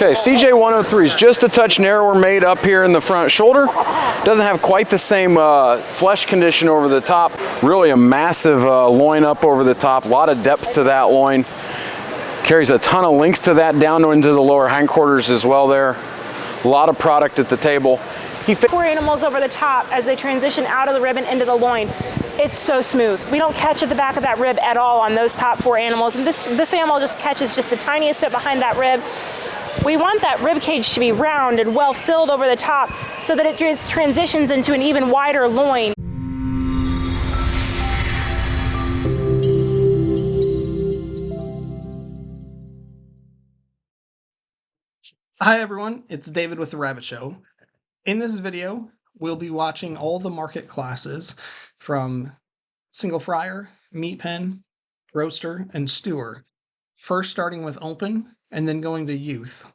Okay, CJ103 is just a touch narrower made up here in the front shoulder. Doesn't have quite the same flesh condition over the top. Really a massive loin up over the top. A lot of depth to that loin. Carries a ton of length to that down into the lower hindquarters as well there. A lot of product at the table. He fit 4 animals over the top as they transition out of the rib and into the loin. It's so smooth. We don't catch at the back of that rib at all on those top 4 animals. And this animal just catches just the tiniest bit behind that rib. We want that rib cage to be round and well filled over the top so that it transitions into an even wider loin. Hi everyone, it's David with The Rabbit Show. In this video, we'll be watching all the market classes from single fryer, meat pen, roaster, and stewer. First starting with open and then going to youth.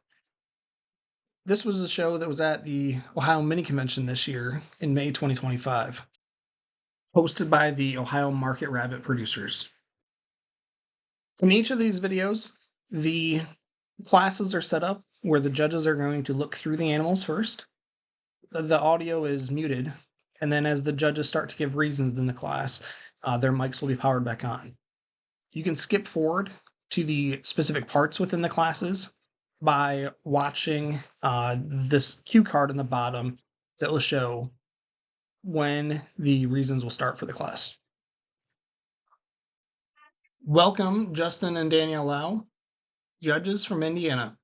This was a show that was at the Ohio MiniConvention this year in May 2025, hosted by the Ohio Market Rabbit producers. In each of these videos, the classes are set up where the judges are going to look through the animals first. The audio is muted, and then as the judges start to give reasons in the class, their mics will be powered back on. You can skip forward to the specific parts within the classes by watching this cue card on the bottom that will show when the reasons will start for the class. Welcome, Justin and Danielle Lowe, judges from Indiana.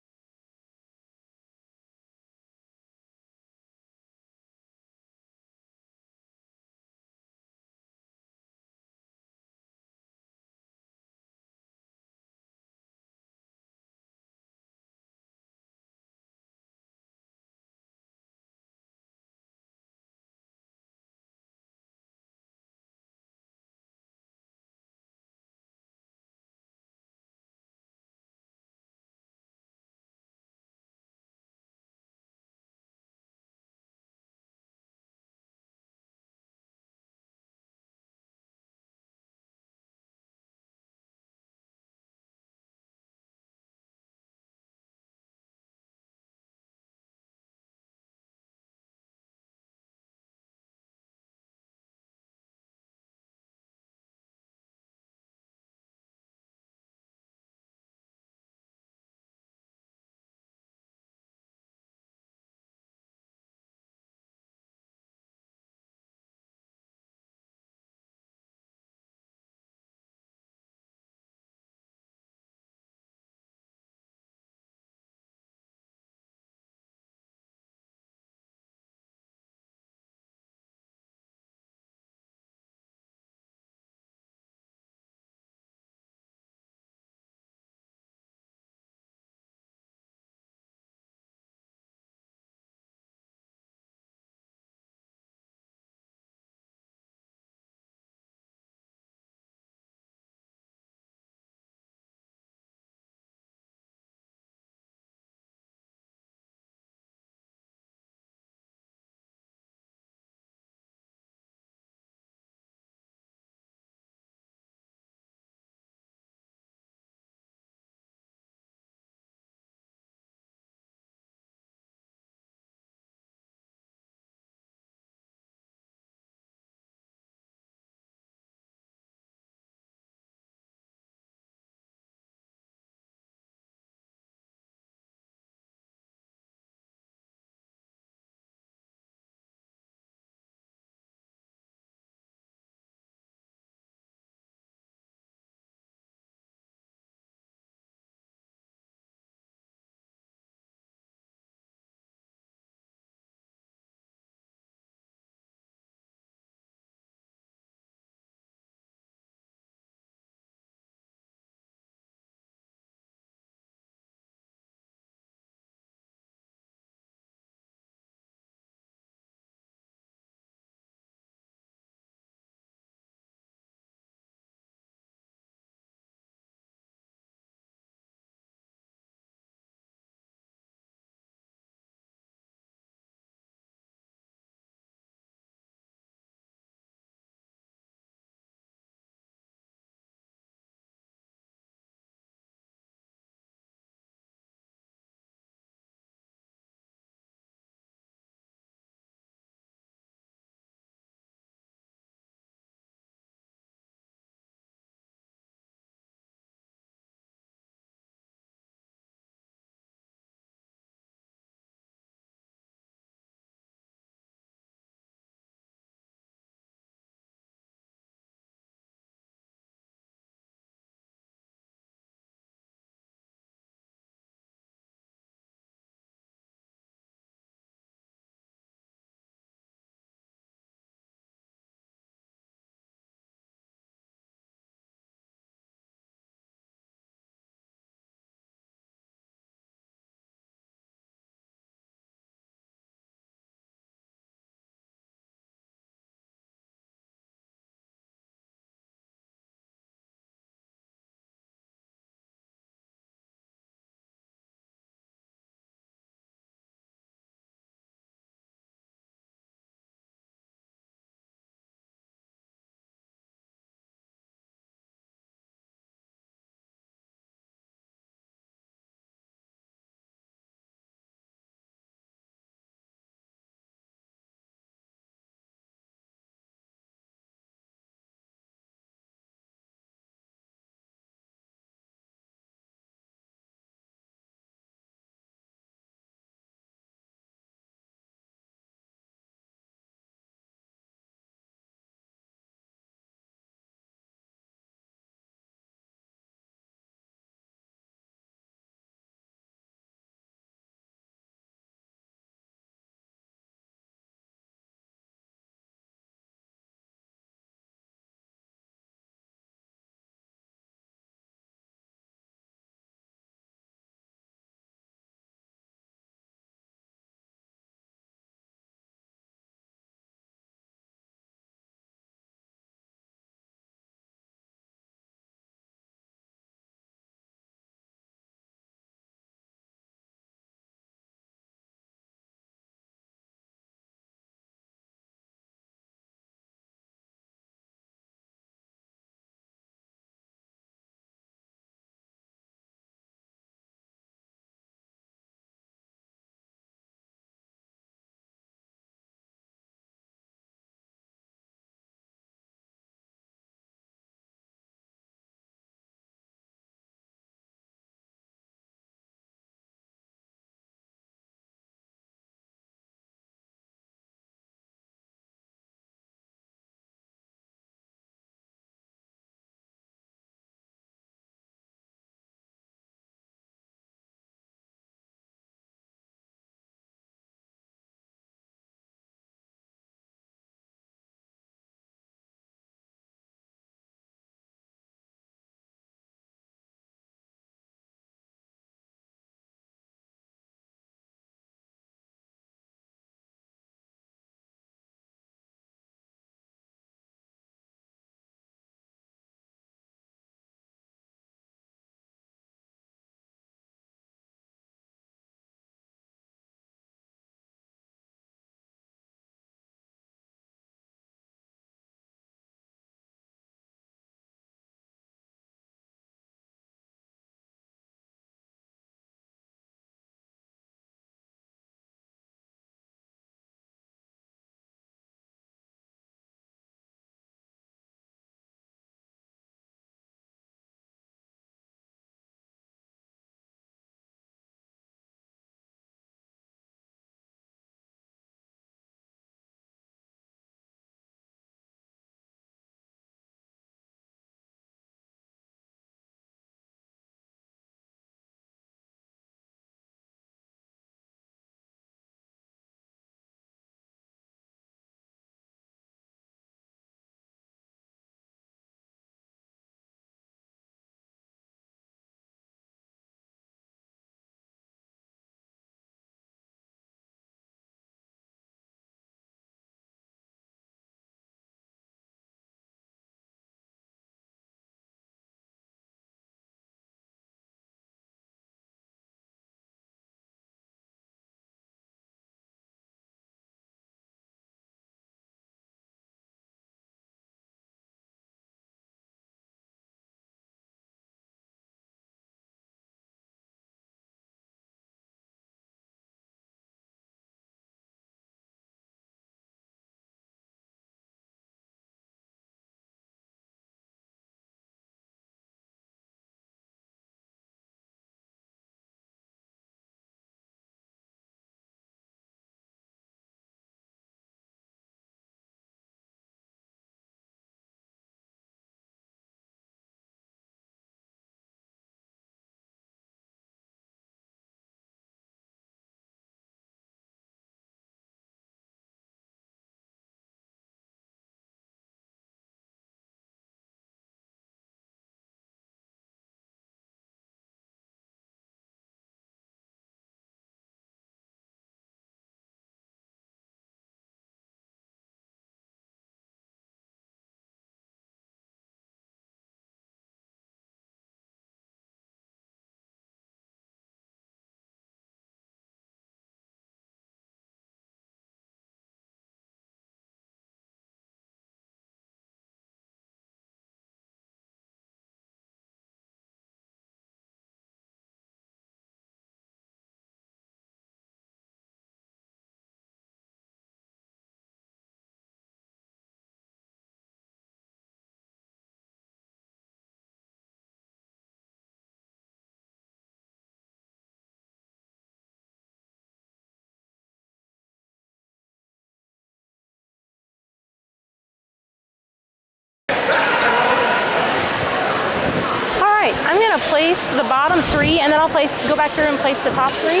right, I'm gonna place the bottom 3, and then I'll go back through and place the top 3.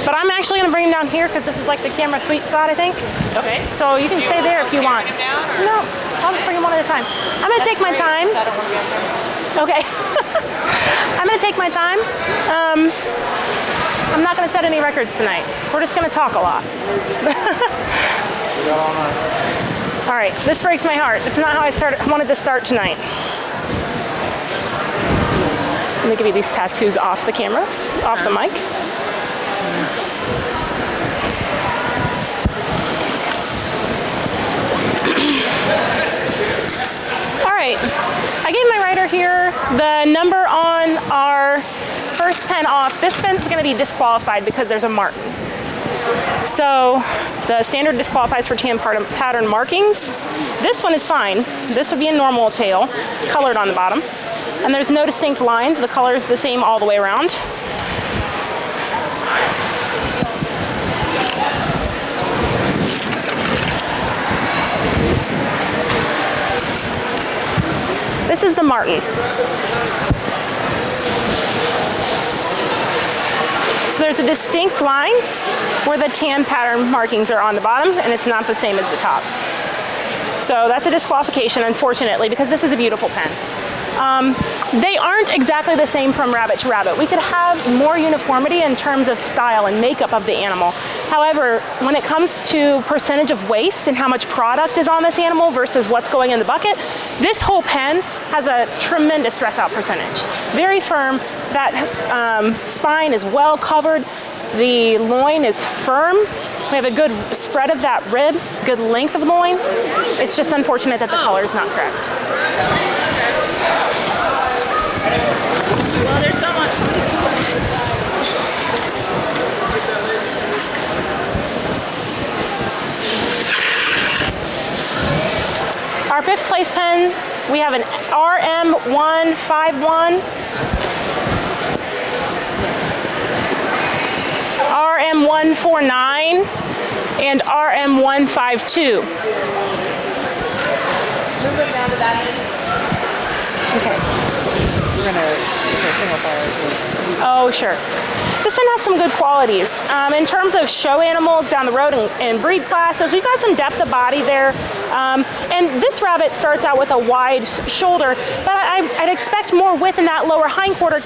But I'm actually gonna bring them down here because this is like the camera sweet spot, I think. Okay. So you can stay there if you want. No, I'll just bring them one at a time. I'm gonna take my time. I don't want to be on camera. Okay. I'm gonna take my time. I'm not gonna set any records tonight. We're just gonna talk a lot. All right, this breaks my heart. It's not how I wanted to start tonight. Let me give you these tattoos off the camera, off the mic. All right, I gave my writer here the number on our first pen off. This pen's gonna be disqualified because there's a Martin. So the standard disqualifies for tan pattern markings. This one is fine. This would be a normal tail. It's colored on the bottom. And there's no distinct lines. The color is the same all the way around. This is the Martin. So there's a distinct line where the tan pattern markings are on the bottom, and it's not the same as the top. So that's a disqualification, unfortunately, because this is a beautiful pen. They aren't exactly the same from rabbit to rabbit. We could have more uniformity in terms of style and makeup of the animal. However, when it comes to percentage of waste and how much product is on this animal versus what's going in the bucket, this whole pen has a tremendous dress out percentage. Very firm. That spine is well covered. The loin is firm. We have a good spread of that rib, good length of loin. It's just unfortunate that the color is not correct. Well, there's someone. Our 5th place pen, we have an RM151, RM149, and RM152. Move it down to that end. Okay. We're gonna single file. Oh, sure. This pen has some good qualities. In terms of show animals down the road and breed classes, we've got some depth of body there. And this rabbit starts out with a wide shoulder, but I'd expect more width in that lower hindquarter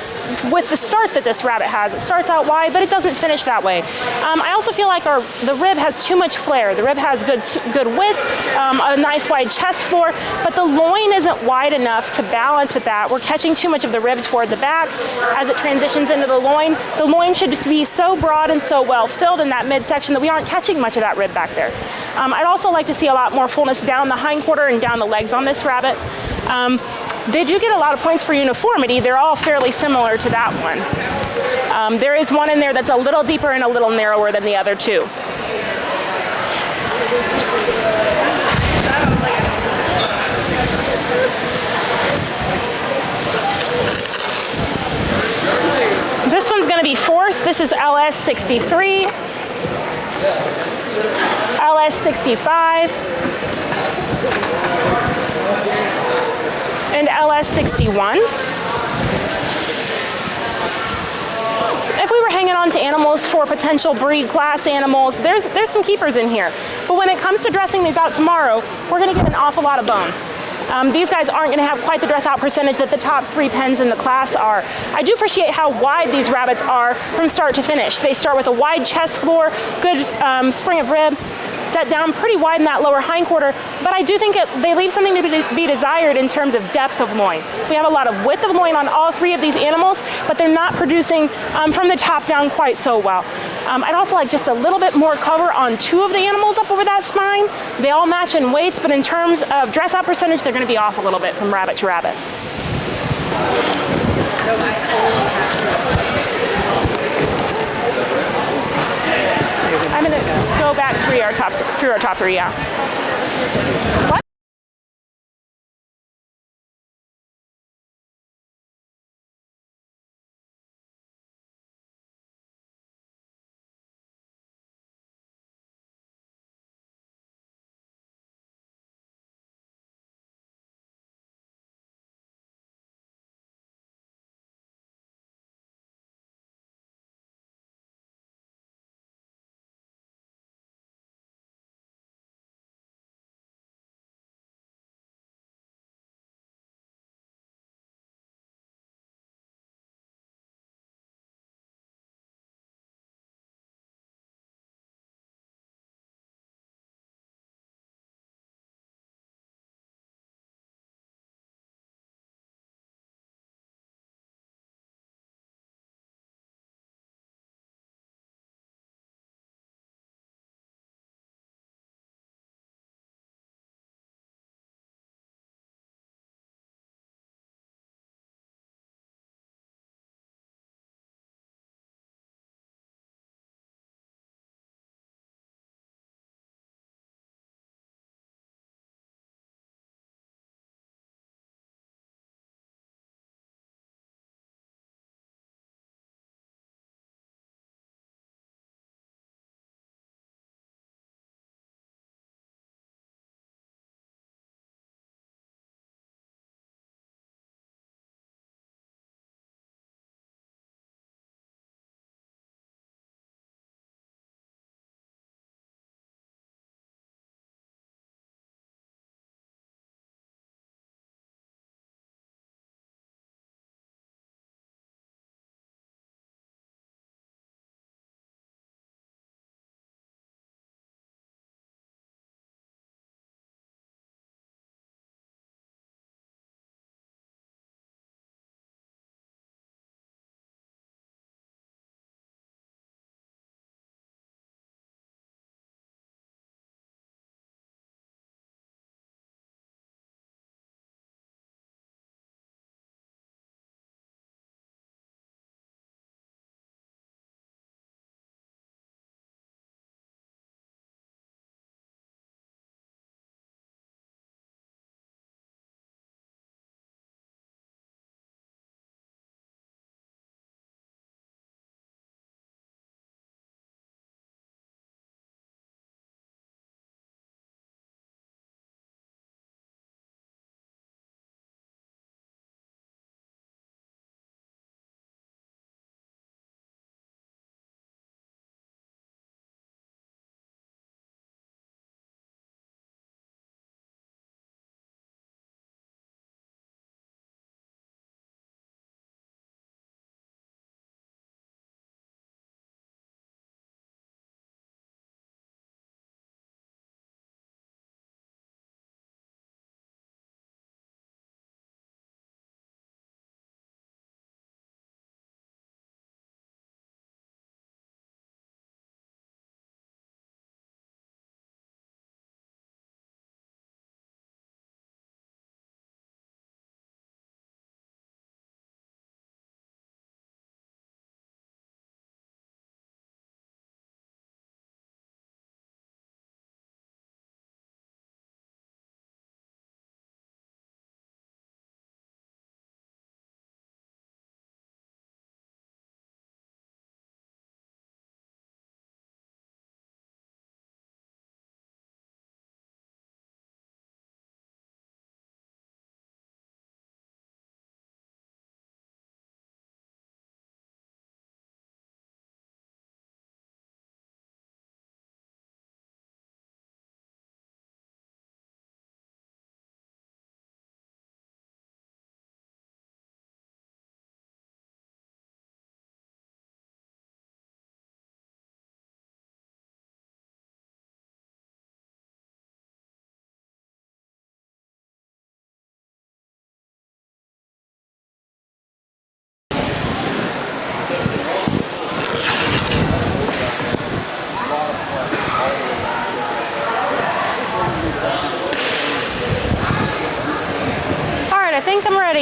with the start that this rabbit has. It starts out wide, but it doesn't finish that way. I also feel like the rib has too much flare. The rib has good width, a nice wide chest floor, but the loin isn't wide enough to balance with that. We're catching too much of the rib toward the back as it transitions into the loin. The loin should just be so broad and so well filled in that midsection that we aren't catching much of that rib back there. I'd also like to see a lot more fullness down the hindquarter and down the legs on this rabbit. They do get a lot of points for uniformity. They're all fairly similar to that one. There is one in there that's a little deeper and a little narrower than the other two. This one's going to be 4th. This is LS63, LS65, and LS61. If we were hanging on to animals for potential breed class animals, there's some keepers in here. But when it comes to dressing these out tomorrow, we're going to get an awful lot of bone. These guys aren't going to have quite the dress out percentage that the top 3 pens in the class are. I do appreciate how wide these rabbits are from start to finish. They start with a wide chest floor, good spring of rib, set down pretty wide in that lower hindquarter, but I do think they leave something to be desired in terms of depth of loin. We have a lot of width of loin on all 3 of these animals, but they're not producing from the top down quite so well. I'd also like just a little bit more cover on 2 of the animals up over that spine. They all match in weights, but in terms of dress out percentage, they're going to be off a little bit from rabbit to rabbit. I'm going to go back through our top 3, yeah. What?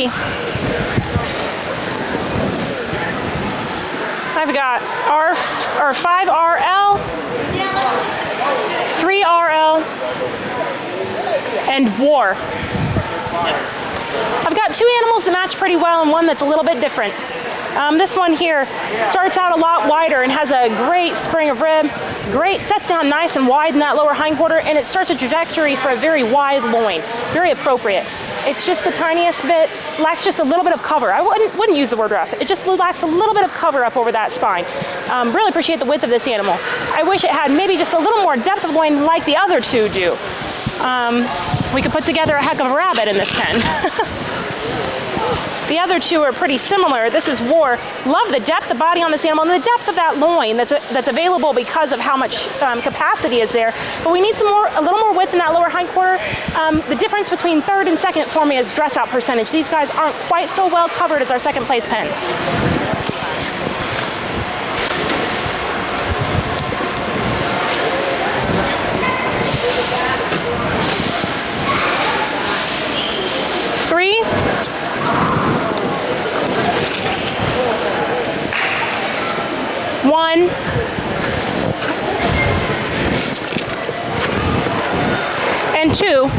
3. I've got 5RL, 3RL, and War. I've got 2 animals that match pretty well and one that's a little bit different. This one here starts out a lot wider and has a great spring of rib, sets down nice and wide in that lower hindquarter, and it starts a trajectory for a very wide loin, very appropriate. It's just the tiniest bit, lacks just a little bit of cover. I wouldn't use the word rough. It just lacks a little bit of cover up over that spine. Really appreciate the width of this animal. I wish it had maybe just a little more depth of loin like the other 2 do. We could put together a heck of a rabbit in this pen. The other 2 are pretty similar. This is War. Love the depth of body on this animal and the depth of that loin that's available because of how much capacity is there. But we need a little more width in that lower hindquarter. The difference between 3rd and 2nd for me is dress out percentage. These guys aren't quite so well covered as our 2nd place pen. Three. 1. And 2.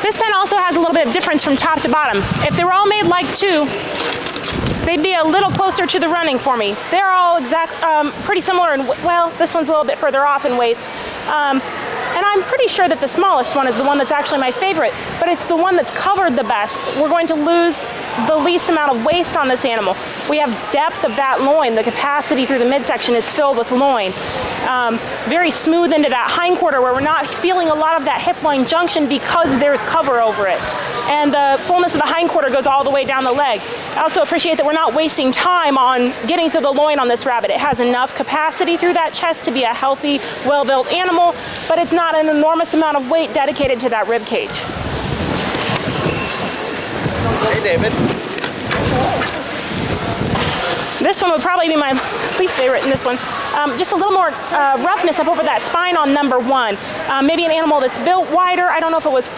This pen also has a little bit of difference from top to bottom. If they were all made like 2, they'd be a little closer to the running for me. They're all pretty similar, well, this one's a little bit further off in weights. And I'm pretty sure that the smallest one is the one that's actually my favorite, but it's the one that's covered the best. We're going to lose the least amount of waste on this animal. We have depth of that loin. The capacity through the midsection is filled with loin. Very smooth into that hindquarter where we're not feeling a lot of that hip-loin junction because there's cover over it. And the fullness of the hindquarter goes all the way down the leg. I also appreciate that we're not wasting time on getting through the loin on this rabbit. It has enough capacity through that chest to be a healthy, well-built animal, but it's not an enormous amount of weight dedicated to that rib cage. Hey, David. This one would probably be my least favorite in this one. Just a little more roughness up over that spine on number 1. Maybe an animal that's built wider. I don't know if it was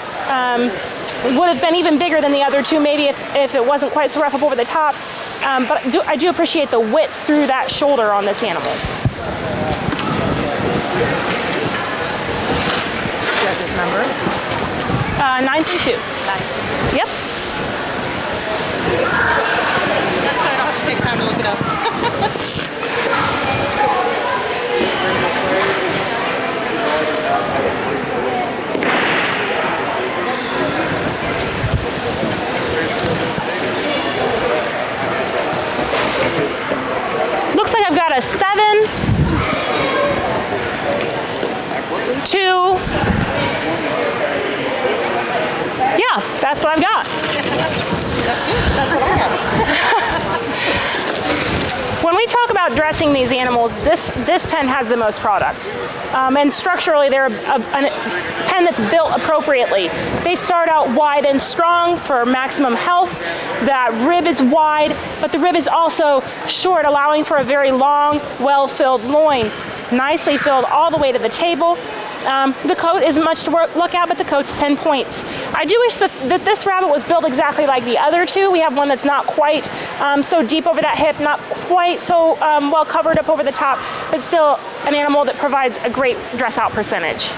would have been even bigger than the other 2, maybe if it wasn't quite so rough up over the top. But I do appreciate the width through that shoulder on this animal. Judge's number? 9 through 2. 9. Yep. That's so I don't have to take time to look it up. Looks like I've got a 7, 2. Yeah, that's what I've got. That's what I got. When we talk about dressing these animals, this pen has the most product. And structurally, they're a pen that's built appropriately. They start out wide and strong for maximum health. That rib is wide, but the rib is also short, allowing for a very long, well-filled loin. Nicely filled all the way to the table. The coat isn't much to look at, but the coat's 10 points. I do wish that this rabbit was built exactly like the other 2. We have one that's not quite so deep over that hip, not quite so well covered up over the top, but still an animal that provides a great dress out percentage.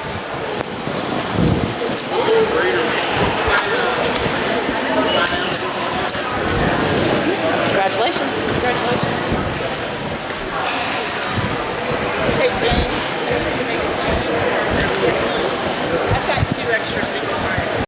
Congratulations. Congratulations. I've got 2 extra single cards.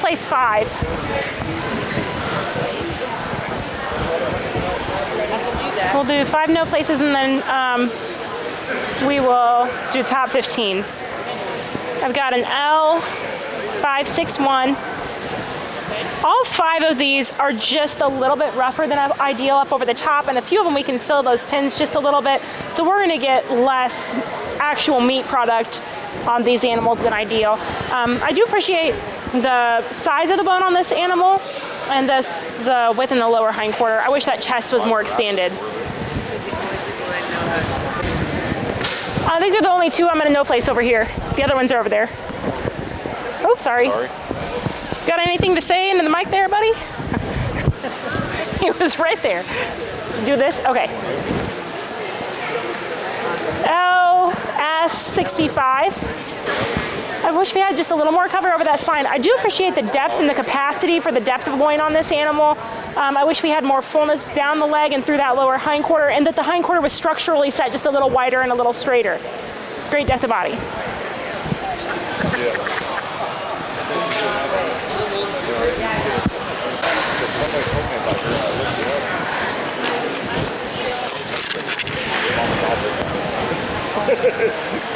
place 5. We'll do 5 no places, and then we will do top 15. I've got an L561. All 5 of these are just a little bit rougher than ideal up over the top, and a few of them we can fill those pins just a little bit, so we're going to get less actual meat product on these animals than ideal. I do appreciate the size of the bone on this animal and the width in the lower hindquarter. I wish that chest was more expanded. These are the only 2 I'm going to no place over here. The other ones are over there. Oh, sorry. Got anything to say into the mic there, buddy? He was right there. Do this? Okay. LS65. I wish we had just a little more cover over that spine. I do appreciate the depth and the capacity for the depth of loin on this animal. I wish we had more fullness down the leg and through that lower hindquarter, and that the hindquarter was structurally set just a little wider and a little straighter. Great depth of body.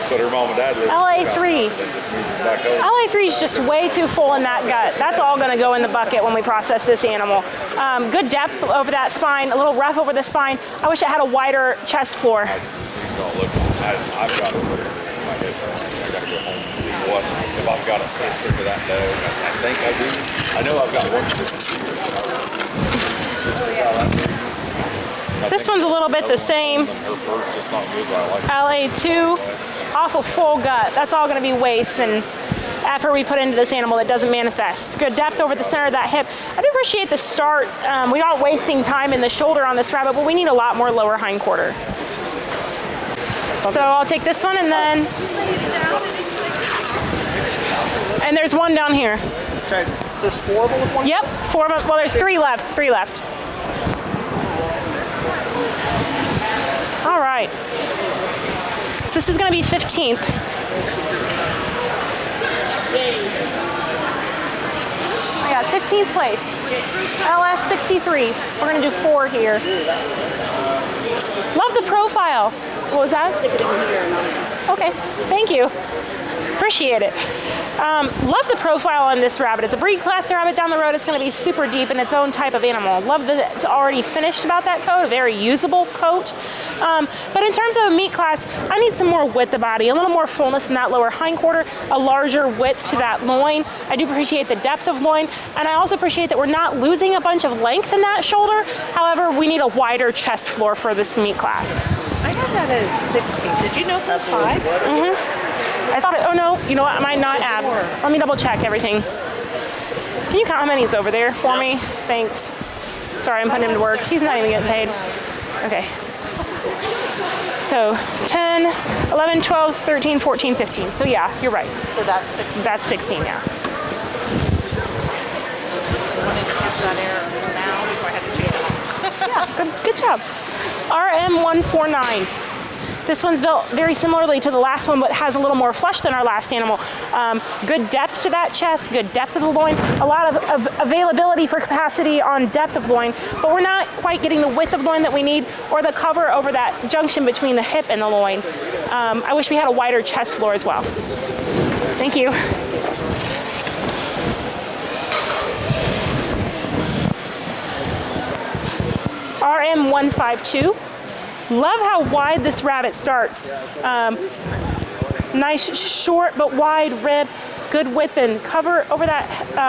But her mom and dad live LA3. LA3 is just way too full in that gut. That's all going to go in the bucket when we process this animal. Good depth over that spine, a little rough over the spine. I wish it had a wider chest floor. I've got to put it in my head. I got to go home and see what, if I've got a sister to that dog. I think I do. I know I've got one sister. This one's a little bit the same. LA2, awful full gut. That's all going to be waste and effort we put into this animal that doesn't manifest. Good depth over the center of that hip. I do appreciate the start. We aren't wasting time in the shoulder on this rabbit, but we need a lot more lower hindquarter. So I'll take this one, and then, and there's one down here. Okay, there's 4 of them with one? Yep, 4 of them. Well, there's 3 left. 3 left. All right. So this is going to be 15th. I got 15th place. LS63. We're going to do 4 here. Love the profile. What was that? Stick it in here. Okay, thank you. Appreciate it. Love the profile on this rabbit. It's a breed class rabbit. Down the road, it's going to be super deep in its own type of animal. Love that it's already finished about that coat, a very usable coat. But in terms of a meat class, I need some more width of body, a little more fullness in that lower hindquarter, a larger width to that loin. I do appreciate the depth of loin, and I also appreciate that we're not losing a bunch of length in that shoulder. However, we need a wider chest floor for this meat class. I have that as 16. Did you know plus 5? Mm-hmm. I thought it, oh no, you know what, I might not add. Let me double check everything. Can you count how many is over there for me? Thanks. Sorry, I'm putting him to work. He's not even getting paid. Okay. So 10, 11, 12, 13, 14, 15. So yeah, you're right. So that's 16. That's 16, yeah. I wanted to catch that error now before I had to change it. Yeah, good job. RM149. This one's built very similarly to the last one, but has a little more flesh than our last animal. Good depth to that chest, good depth of the loin, a lot of availability for capacity on depth of loin, but we're not quite getting the width of loin that we need or the cover over that junction between the hip and the loin. I wish we had a wider chest floor as well. Thank you. RM152. Love how wide this rabbit starts. Nice short but wide rib, good width and cover over that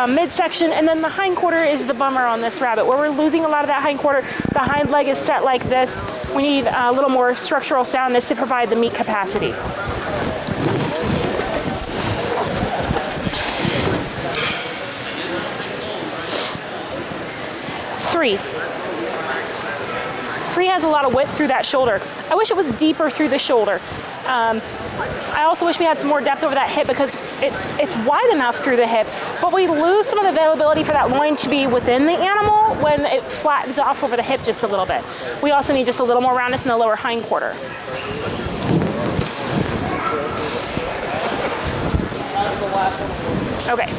midsection, and then the hindquarter is the bummer on this rabbit, where we're losing a lot of that hindquarter. The hind leg is set like this. We need a little more structural soundness to provide the meat capacity. Three has a lot of width through that shoulder. I wish it was deeper through the shoulder. I also wish we had some more depth over that hip because it's wide enough through the hip, but we lose some of the availability for that loin to be within the animal when it flattens off over the hip just a little bit. We also need just a little more roundness in the lower hindquarter. Okay.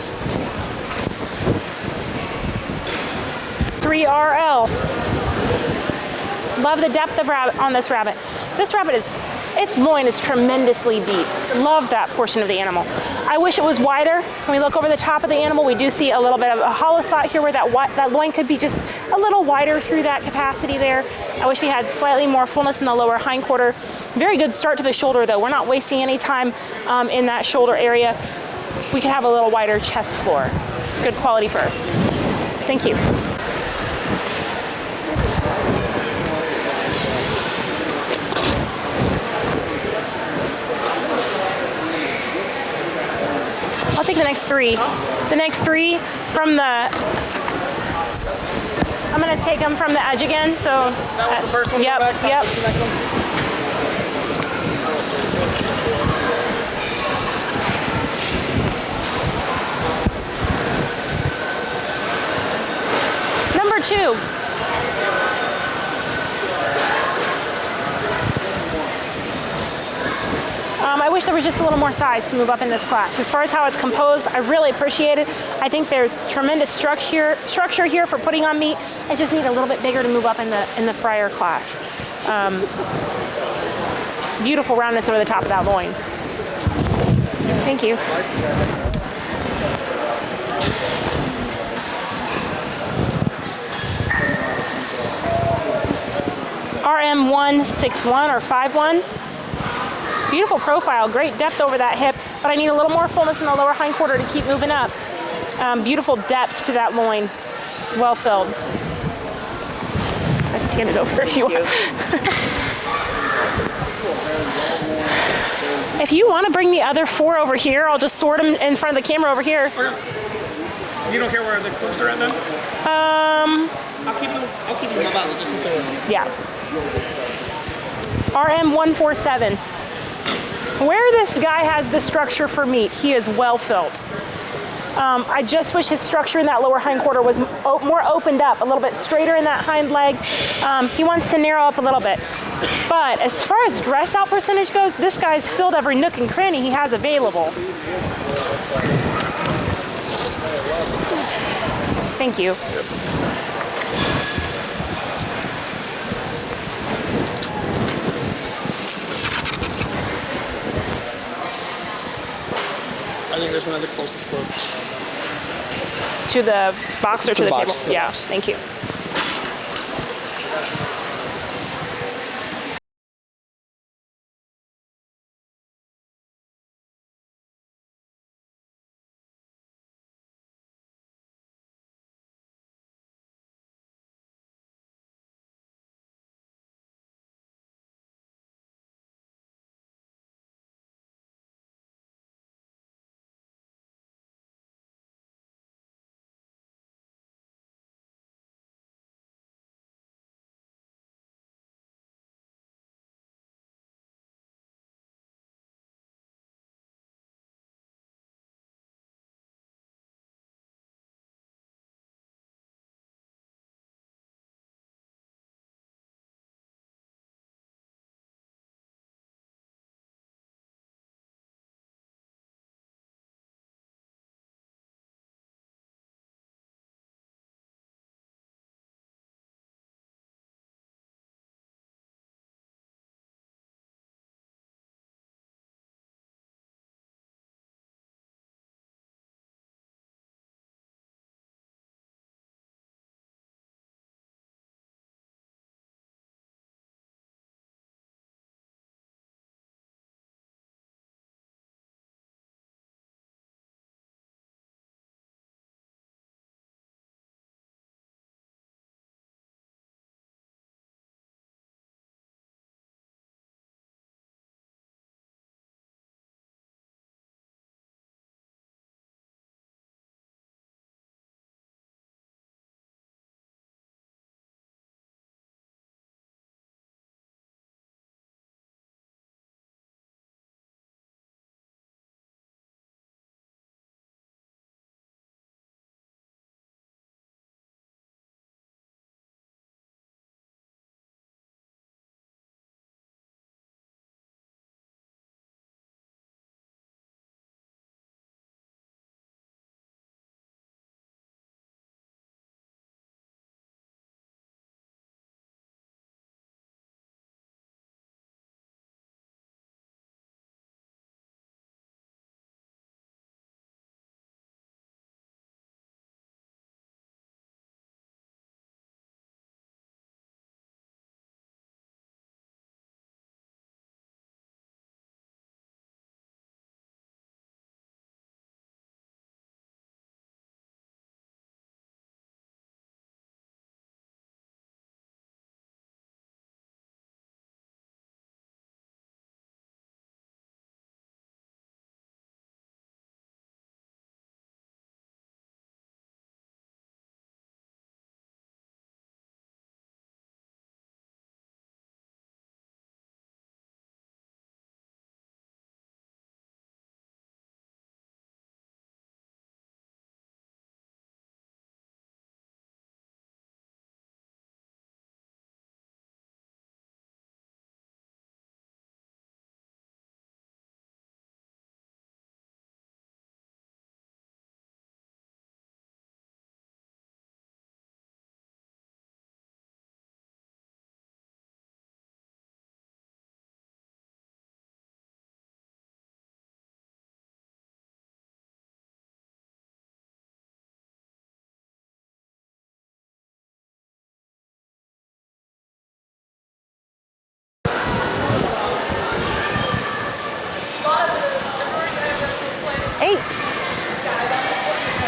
3RL. Love the depth of rabbit on this rabbit. This rabbit its loin is tremendously deep. Love that portion of the animal. I wish it was wider. When we look over the top of the animal, we do see a little bit of a hollow spot here where that loin could be just a little wider through that capacity there. I wish we had slightly more fullness in the lower hindquarter. Very good start to the shoulder though. We're not wasting any time in that shoulder area. We could have a little wider chest floor. Good quality fur. Thank you. I'll take the next three. The next three from the, I'm gonna take them from the edge again, so. That was the first one? Yep, yep. Number 2. I wish there was just a little more size to move up in this class. As far as how it's composed, I really appreciate it. I think there's tremendous structure here for putting on meat. I just need a little bit bigger to move up in the fryer class. Beautiful roundness over the top of that loin. Thank you. RM161 or 51. Beautiful profile, great depth over that hip, but I need a little more fullness in the lower hindquarter to keep moving up. Beautiful depth to that loin, well filled. I stand it over if you want. If you want to bring the other 4 over here, I'll just sort them in front of the camera over here. You don't care where the clips are at then? I'll keep them about the distance they were. Yeah. RM147. Where this guy has the structure for meat, he is well filled. I just wish his structure in that lower hindquarter was more opened up, a little bit straighter in that hind leg. He wants to narrow up a little bit. But as far as dress out percentage goes, this guy's filled every nook and cranny he has available. Thank you. I think there's one of the closest clip. To the box or to the box, table? to the Yeah, box. thank you.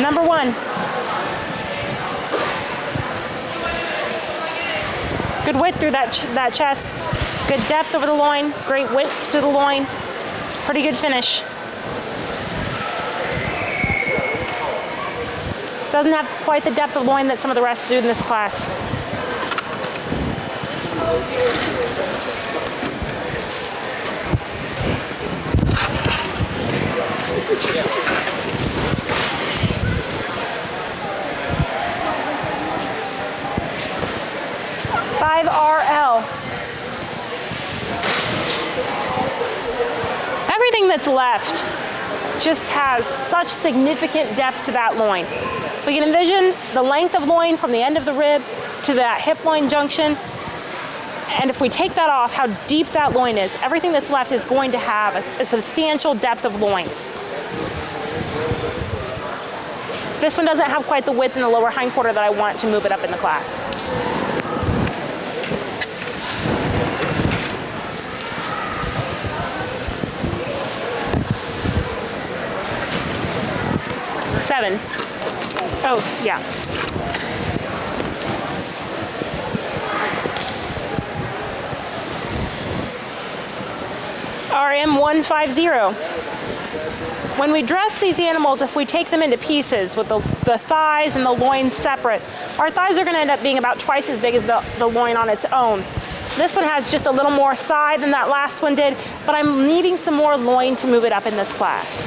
Number 1. Good width through that chest. Good depth over the loin. Great width through the loin. Pretty good finish. Doesn't have quite the depth of loin that some of the rest do in this class. RL. Everything that's left just has such significant depth to that loin. We can envision the length of loin from the end of the rib to that hip loin junction. And if we take that off, how deep that loin is, everything that's left is going to have a substantial depth of loin. This one doesn't have quite the width in the lower hindquarter that I want to move it up in the class. Seven. Oh, yeah. RM150. When we dress these animals, if we take them into pieces with the thighs and the loins separate, our thighs are going to end up being about twice as big as the loin on its own. This one has just a little more thigh than that last one did, but I'm needing some more loin to move it up in this class.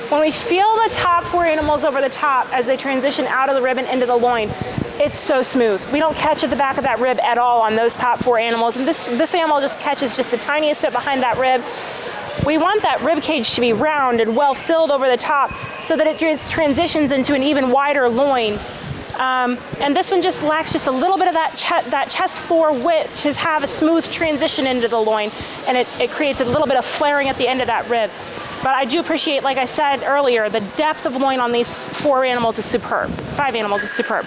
When we feel the top four animals over the top as they transition out of the rib and into the loin, it's so smooth. We don't catch at the back of that rib at all on those top four animals. And this animal just catches just the tiniest bit behind that rib. We want that rib cage to be round and well filled over the top so that it transitions into an even wider loin. And this one just lacks just a little bit of that chest floor width to have a smooth transition into the loin, and it creates a little bit of flaring at the end of that rib. But I do appreciate, like I said earlier, the depth of loin on these four animals is superb. 5 animals is superb.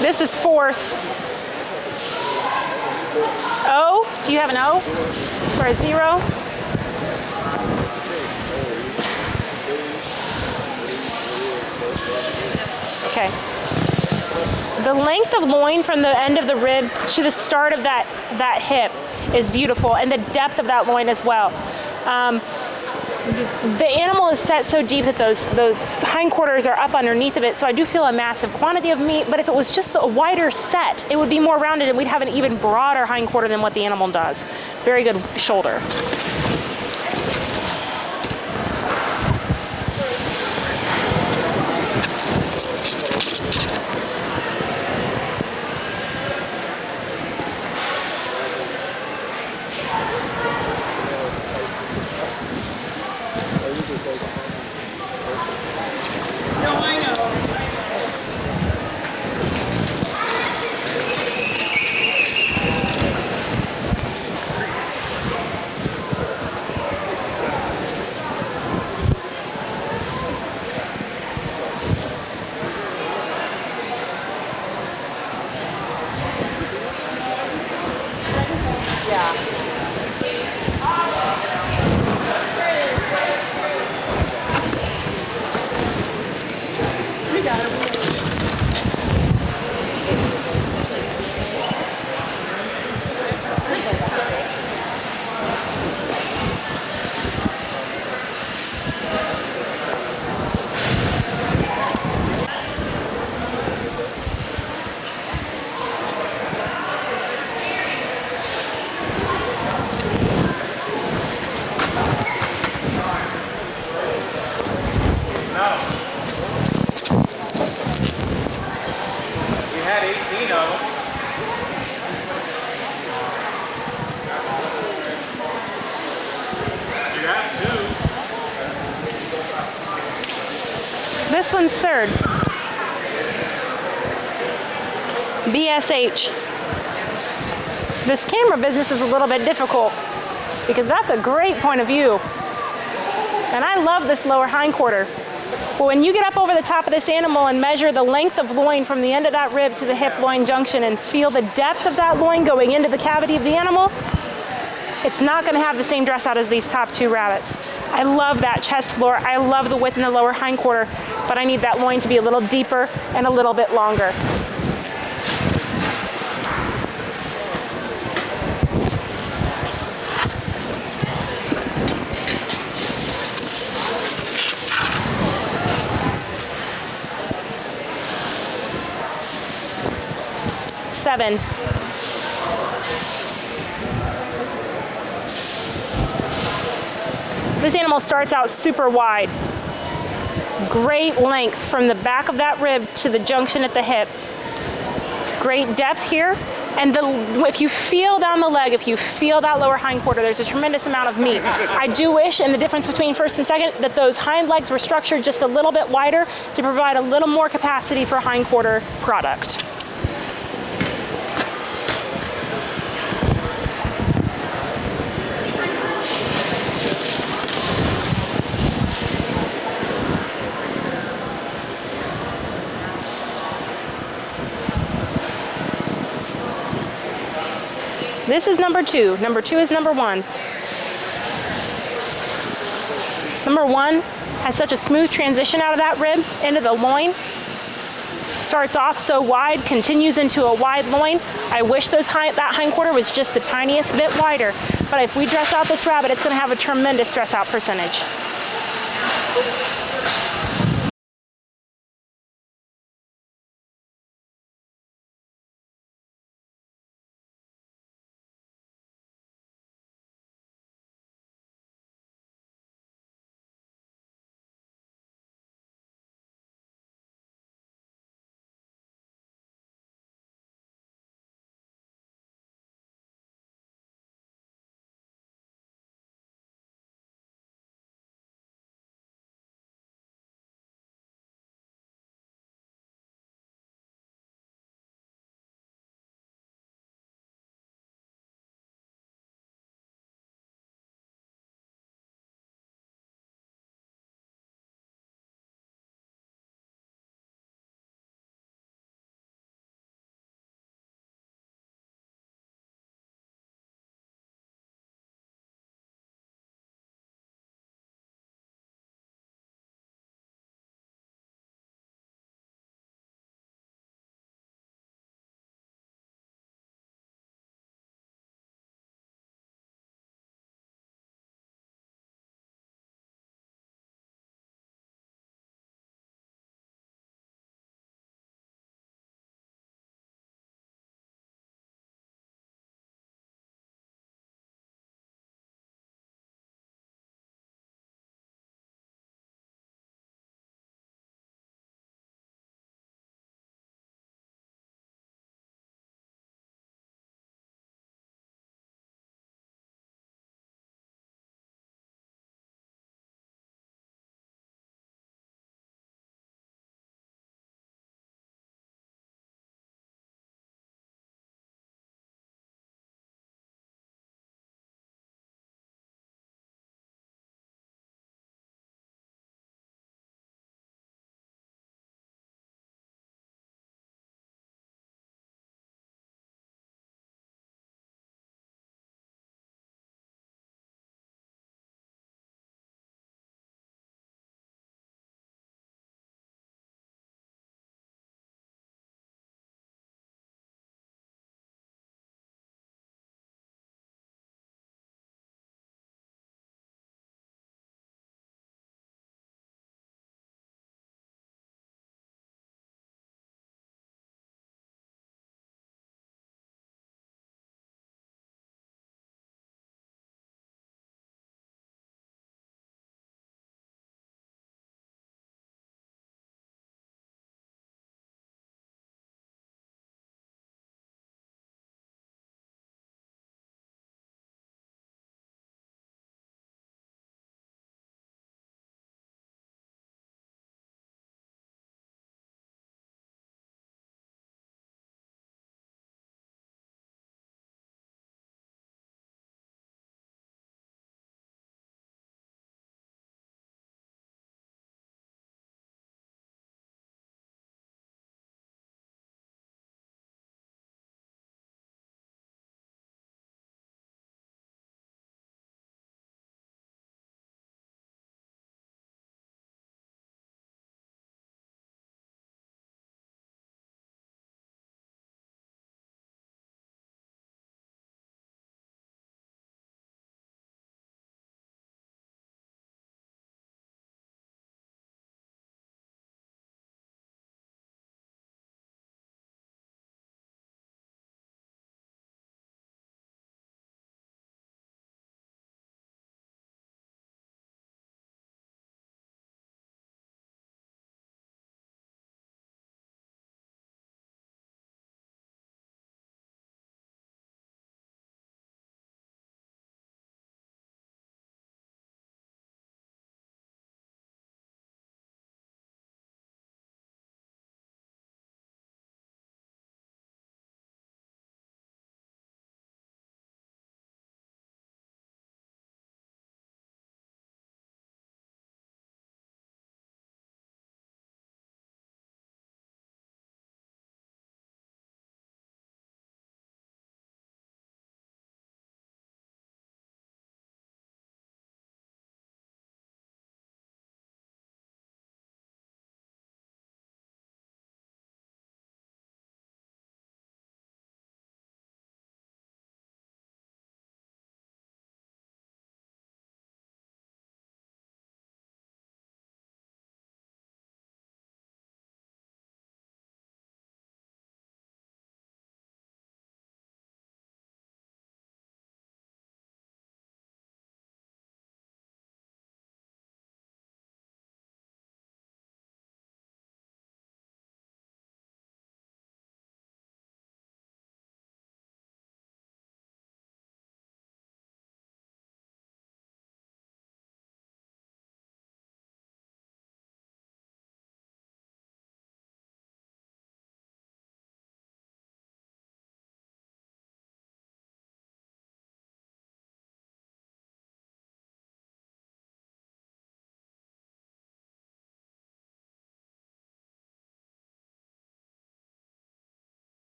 This is 4th. O? Do you have an O? Or a 0? Okay. The length of loin from the end of the rib to the start of that hip is beautiful, and the depth of that loin as well. The animal is set so deep that those hindquarters are up underneath of it, so I do feel a massive quantity of meat, but if it was just a wider set, it would be more rounded and we'd have an even broader hindquarter than what the animal does. Very good shoulder. this one's third. BSH. This camera business is a little bit difficult because that's a great point of view. And I love this lower hindquarter. But when you get up over the top of this animal and measure the length of loin from the end of that rib to the hip loin junction and feel the depth of that loin going into the cavity of the animal, it's not going to have the same dress out as these top two rabbits. I love that chest floor. I love the width in the lower hindquarter, but I need that loin to be a little deeper and a little bit longer. Seven. This animal starts out super wide. Great length from the back of that rib to the junction at the hip. Great depth here. And if you feel down the leg, if you feel that lower hindquarter, there's a tremendous amount of meat. I do wish, in the difference between first and second, that those hind legs were structured just a little bit wider to provide a little more capacity for hindquarter product. This is number two. Number two is number one. Number one has such a smooth transition out of that rib into the loin. Starts off so wide, continues into a wide loin. I wish that hindquarter was just the tiniest bit wider, but if we dress out this rabbit, it's going to have a tremendous dress out percentage.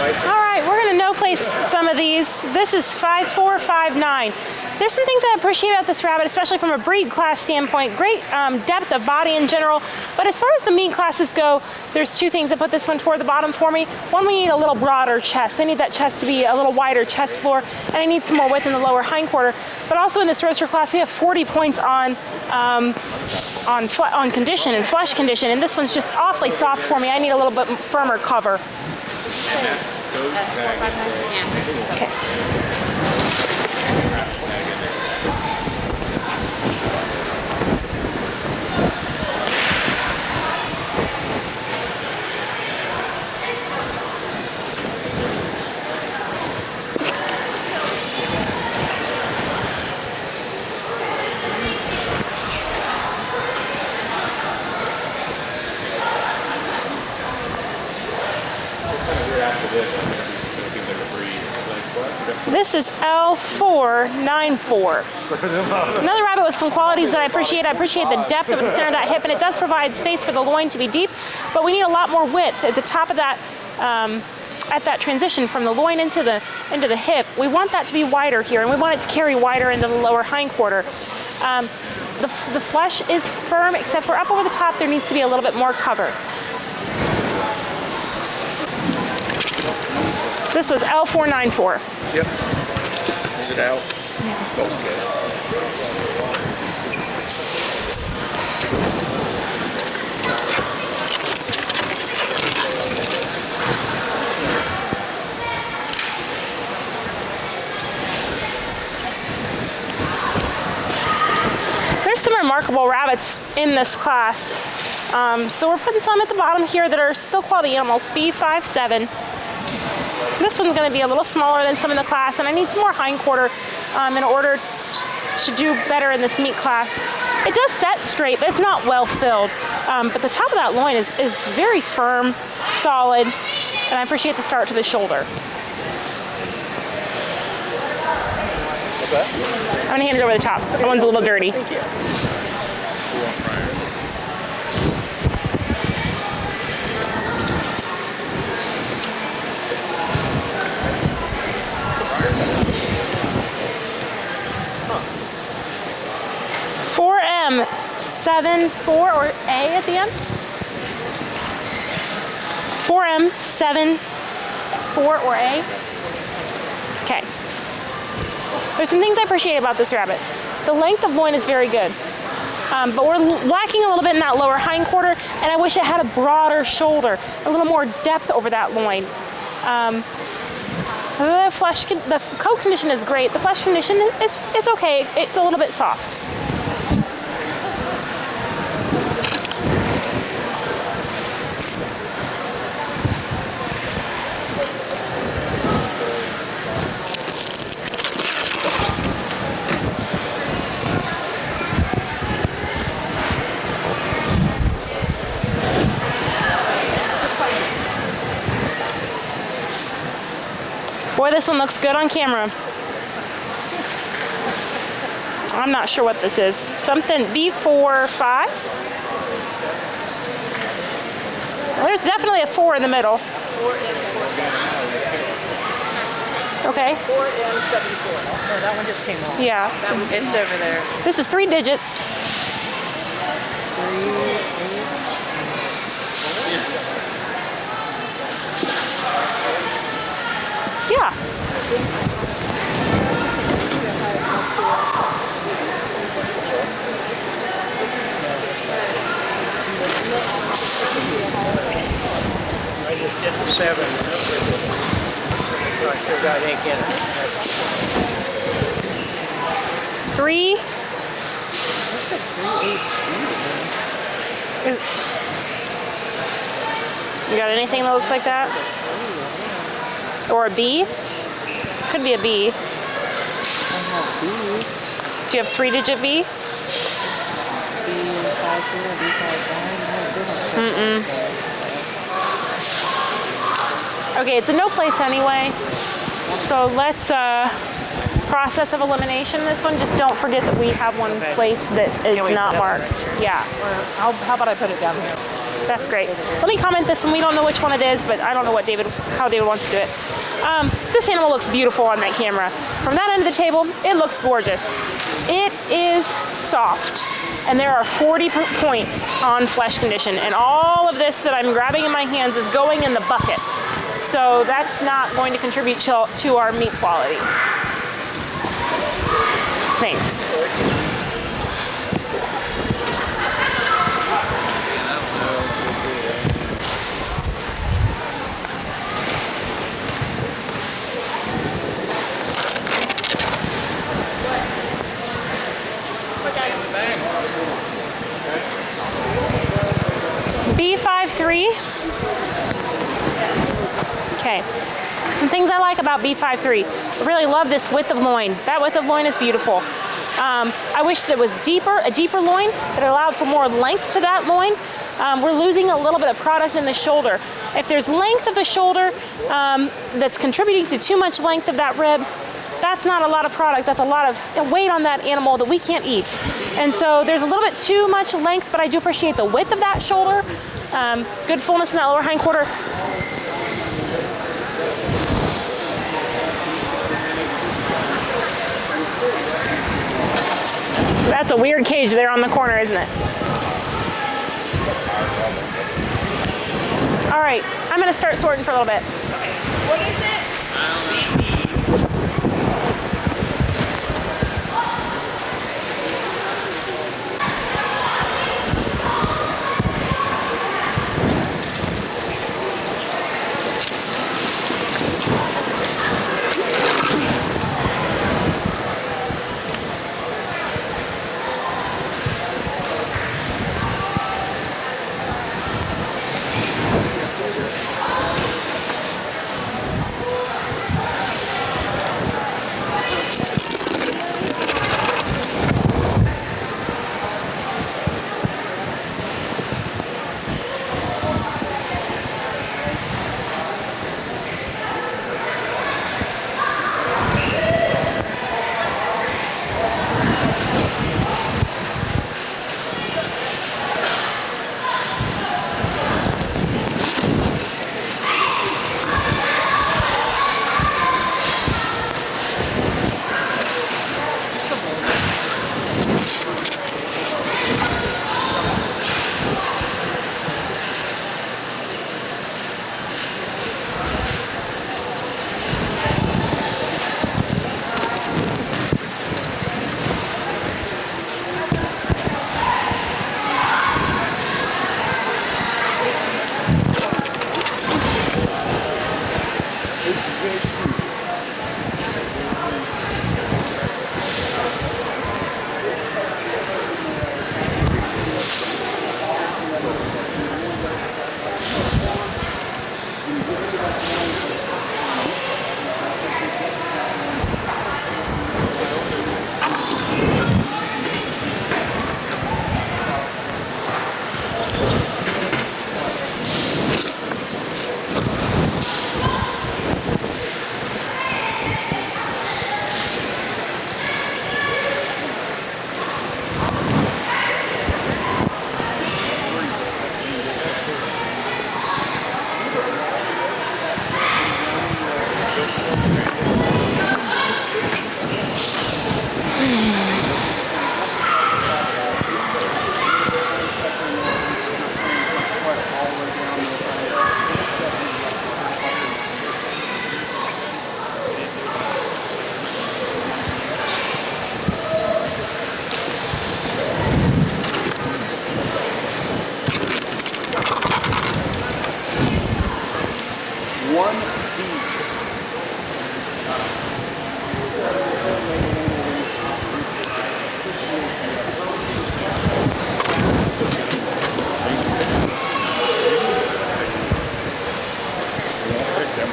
All right, we're gonna no place some of these. This is 5459. There's some things I appreciate about this rabbit, especially from a breed class standpoint. Great depth of body in general, but as far as the meat classes go, there's two things that put this one toward the bottom for me. One, we need a little broader chest. I need that chest to be a little wider chest floor, and I need some more width in the lower hindquarter. But also in this roaster class, we have 40 points on condition and flesh condition, and this one's just awfully soft for me. I need a little bit firmer cover. Okay. This is L494. Another rabbit with some qualities that I appreciate. I appreciate the depth of the center of that hip, and it does provide space for the loin to be deep, but we need a lot more width at the top of that, at that transition from the loin into the hip. We want that to be wider here, and we want it to carry wider into the lower hindquarter. The flesh is firm, except for up over the top, there needs to be a little bit more cover. This was L494. Yep. Is it out? Yeah. Okay. There's some remarkable rabbits in this class. So we're putting some at the bottom here that are still quality animals, B57. This one's going to be a little smaller than some in the class, and I need some more hindquarter in order to do better in this meat class. It does set straight, but it's not well filled. But the top of that loin is very firm, solid, and I appreciate the start to the shoulder. What's that? I'm going to hand it over the top. That one's a little dirty. Thank you. 4M74 or A at the end? 4M74 or A? Okay. There's some things I appreciate about this rabbit. The length of loin is very good, but we're lacking a little bit in that lower hindquarter, and I wish it had a broader shoulder, a little more depth over that loin. The coat condition is great. The flesh condition is okay. It's a little bit soft. Boy, this one looks good on camera. I'm not sure what this is. Something B45? There's definitely a 4 in the middle. 4M74. Okay. 4M74. Oh, that one just came off. Yeah. It's over there. This is 3 digits. 3, 8. Yeah. I just did the 7. I still got ink in it. 3. You got anything that looks like that? Or a B? Could be a B. Do you have 3-digit B? Mm-mm. Okay, it's a no place anyway. So let's process of elimination this one. Just don't forget that we have one place that is not marked. Yeah. How about I put it down here? That's great. Let me comment this one. We don't know which one it is, but I don't know how David wants to do it. This animal looks beautiful on that camera. From that end of the table, it looks gorgeous. It is soft, and there are 40 points on flesh condition, and all of this that I'm grabbing in my hands is going in the bucket. So that's not going to contribute to our meat quality. Thanks. B53. Okay. Some things I like about B53. I really love this width of loin. That width of loin is beautiful. I wish there was a deeper loin that allowed for more length to that loin. We're losing a little bit of product in the shoulder. If there's length of the shoulder that's contributing to too much length of that rib, that's not a lot of product. That's a lot of weight on that animal that we can't eat. And so there's a little bit too much length, but I do appreciate the width of that shoulder. Good fullness in that lower hind quarter. That's a weird cage there on the corner, isn't it? All right, I'm gonna start sorting for a little bit. What is it?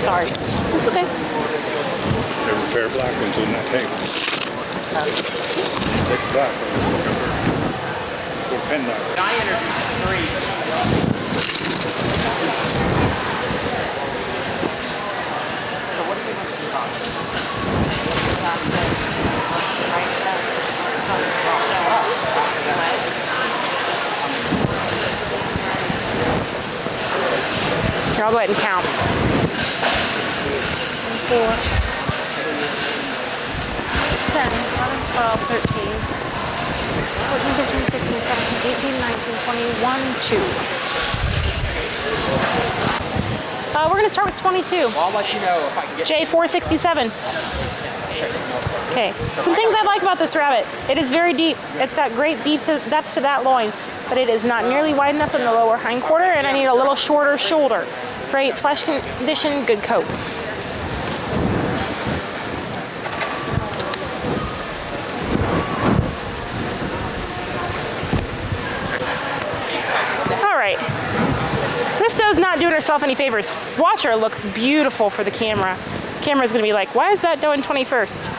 Sorry. It's okay. There were a pair of black ones on that table. 6 black ones. Or penknife. I introduced 3. So what do you want to talk about? Right? go ahead and count. 4, 10, 11, 12, 13, 14, 15, 16, 17, 18, 19, 20, 1, 2. We're going to start with 22. Well, I'll let you know if I can get J467. Okay, some things I like about this rabbit. It is very deep. It's got great depth to that loin, but it is not nearly wide enough in the lower hindquarter, and I need a little shorter shoulder. Great flesh condition, good coat. All right. This doe's not doing herself any favors. Watch her look beautiful for the camera. Camera's gonna be like, why is that doe in 21st?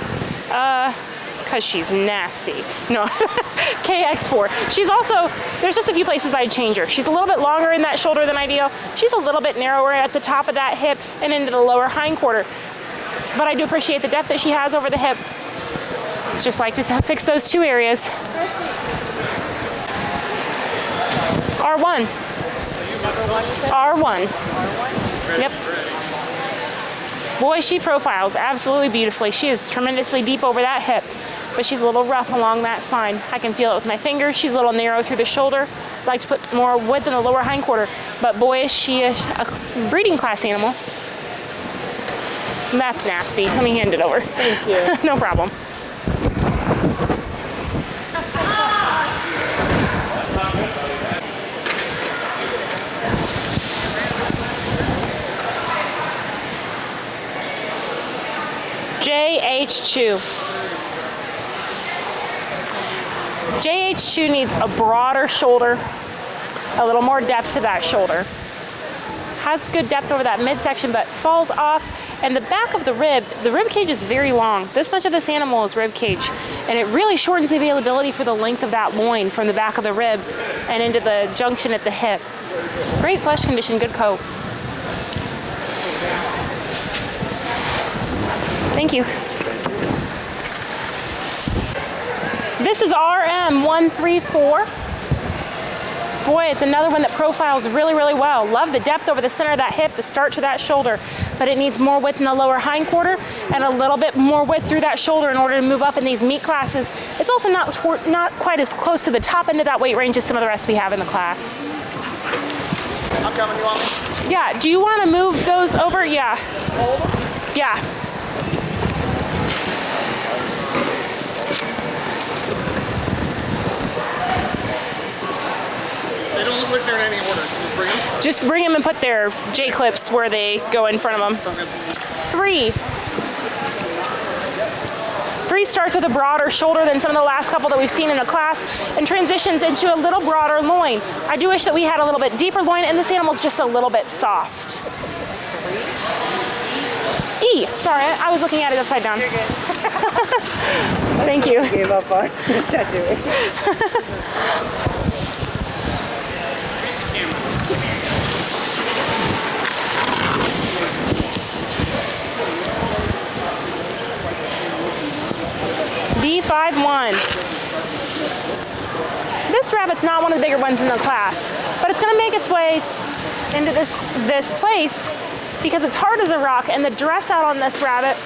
Because she's nasty. No, KX4. She's also, there's just a few places I'd change her. She's a little bit longer in that shoulder than ideal. She's a little bit narrower at the top of that hip and into the lower hindquarter. But I do appreciate the depth that she has over the hip. It's just like to fix those two areas. R1. R1. Yep. Boy, she profiles absolutely beautifully. She is tremendously deep over that hip, but she's a little rough along that spine. I can feel it with my fingers. She's a little narrow through the shoulder. I like to put more width in the lower hindquarter, but boy, is she a breeding class animal. That's nasty. Let me hand it over. Thank you. No problem. JH2. JH2 needs a broader shoulder, a little more depth to that shoulder. Has good depth over that midsection, but falls off. And the back of the rib cage is very long. This much of this animal is rib cage, and it really shortens the availability for the length of that loin from the back of the rib and into the junction at the hip. Great flesh condition, good coat. Thank you. This is RM134. Boy, it's another one that profiles really, really well. Love the depth over the center of that hip, the start to that shoulder, but it needs more width in the lower hindquarter and a little bit more width through that shoulder in order to move up in these meat classes. It's also not quite as close to the top end of that weight range as some of the rest we have in the class. I'm coming, you want me? Yeah, do you want to move those over? Yeah. Yeah. They don't look like they're in any order, so just bring them. Just bring them and put their J-clips where they go in front of them. 3. 3 starts with a broader shoulder than some of the last couple that we've seen in the class and transitions into a little broader loin. I do wish that we had a little bit deeper loin, and this animal's just a little bit soft. E. Sorry, I was looking at it upside down. You're good. Thank you. Gave up on tattooing. D51. This rabbit's not one of the bigger ones in the class, but it's going to make its way into this place because it's hard as a rock, and the dress out on this rabbit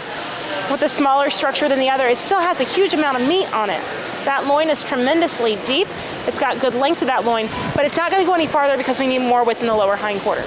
with a smaller structure than the other, it still has a huge amount of meat on it. That loin is tremendously deep. It's got good length to that loin, but it's not going to go any farther because we need more width in the lower hindquarter.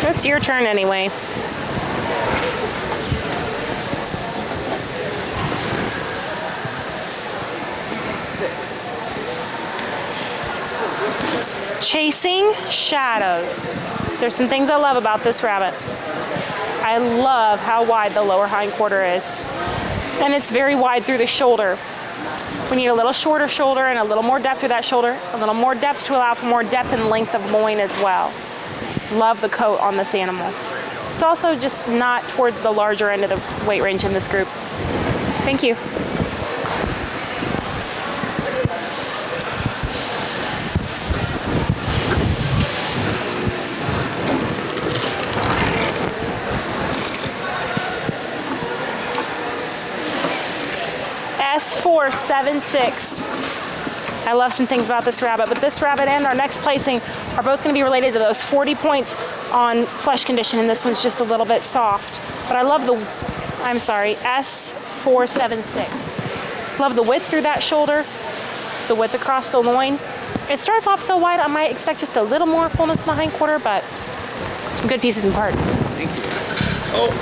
It's your turn anyway. Chasing shadows. There's some things I love about this rabbit. I love how wide the lower hind quarter is. And it's very wide through the shoulder. We need a little shorter shoulder and a little more depth through that shoulder, a little more depth to allow for more depth and length of loin as well. Love the coat on this animal. It's also just not towards the larger end of the weight range in this group. Thank you. S476. I love some things about this rabbit, but this rabbit and our next placing are both going to be related to those 40 points on flesh condition, and this one's just a little bit soft. But I love S476. Love the width through that shoulder, the width across the loin. It starts off so wide, I might expect just a little more fullness in the hind quarter, but some good pieces and parts. Thank you. Oh.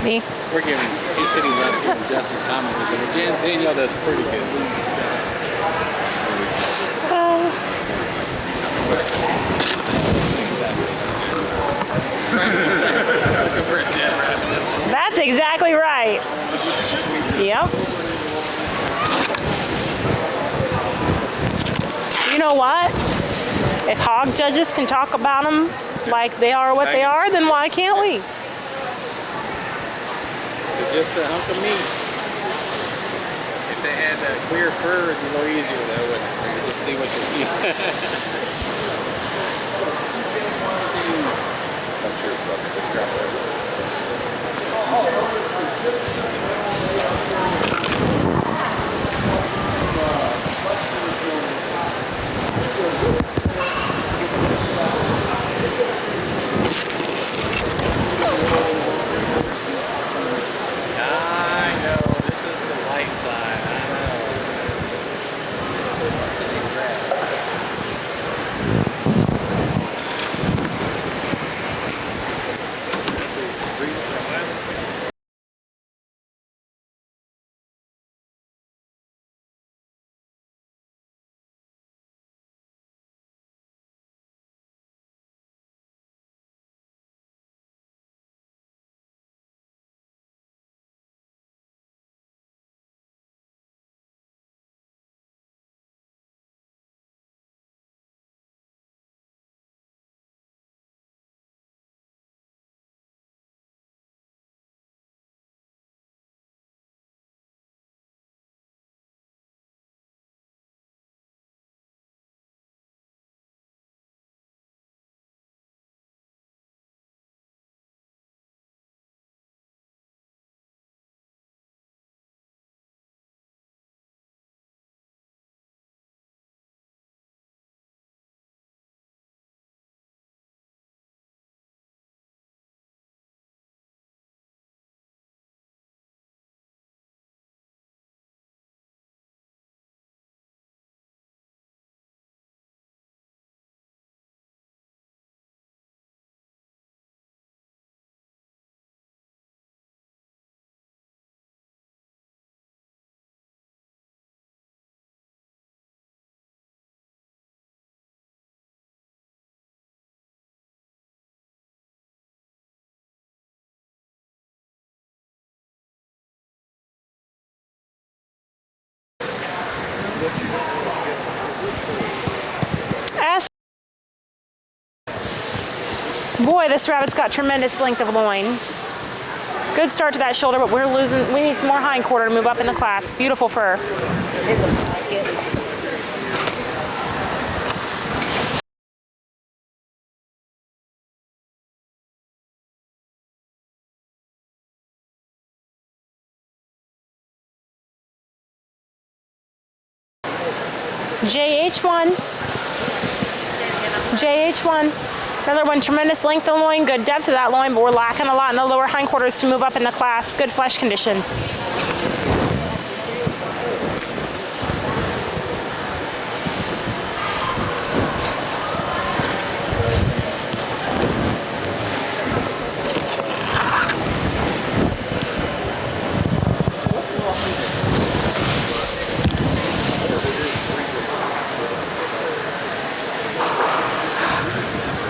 Me? We're giving, he's hitting left here in Justice comments. He said, well, Danielle does pretty good. That's exactly right. Yep. You know what? If hog judges can talk about them like they are what they are, then why can't we? Just a hunk of meat. If they had clear fur, it'd be a little easier though, and you could just see what they see. That's your stuff. Just grab Boy, this rabbit's got tremendous length of loin. Good start to that shoulder, but we need some more hindquarter to move up in the class. Beautiful fur. It looks like it. JH1. JH1. Another one, tremendous length of loin, good depth of that loin, but we're lacking a lot in the lower hindquarters to move up in the class. Good flesh condition.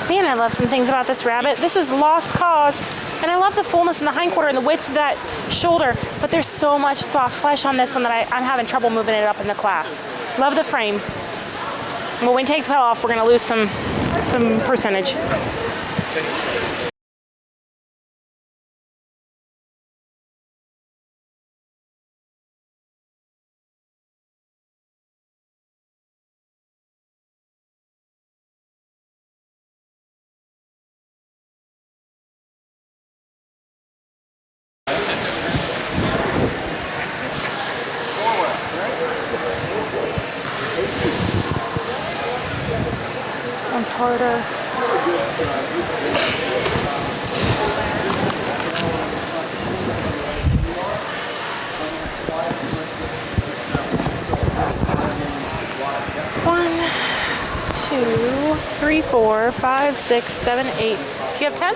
Man, I love some things about this rabbit. This is lost cause. And I love the fullness in the hindquarter and the width of that shoulder, but there's so much soft flesh on this one that I'm having trouble moving it up in the class. Love the frame. When we take the pelt off, we're gonna lose some percentage. One's harder. One, two, three, 4, 5, 6, 7, 8. Do you have 10?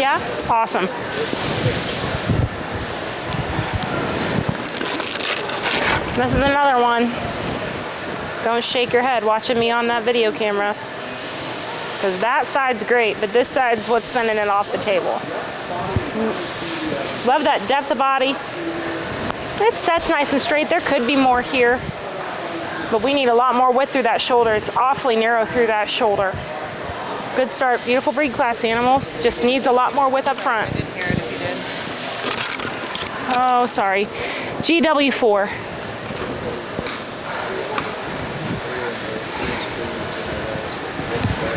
Yeah? Awesome. This is another one. Don't shake your head watching me on that video camera. Because that side's great, but this side's what's sending it off the table. Love that depth of body. It sets nice and straight. There could be more here, but we need a lot more width through that shoulder. It's awfully narrow through that shoulder. Good start. Beautiful breed class animal. Just needs a lot more width up front. I didn't hear it if you did. Oh, sorry. GW4.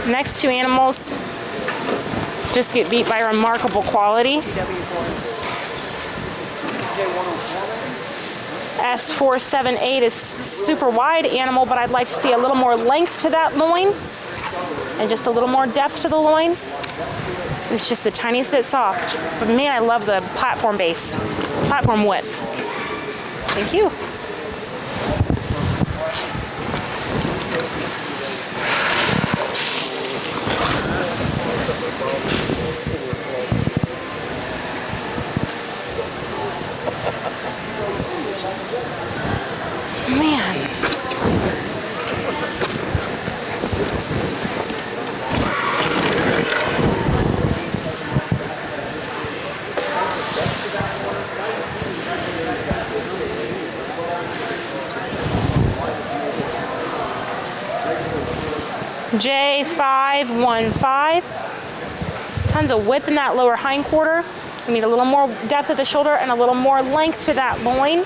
Next two animals just get beat by remarkable quality. S478 is super wide animal, but I'd like to see a little more length to that loin and just a little more depth to the loin. It's just the tiniest bit soft. But man, I love the platform base, platform width. Thank you. Man. J515. Tons of width in that lower hindquarter. We need a little more depth at the shoulder and a little more length to that loin.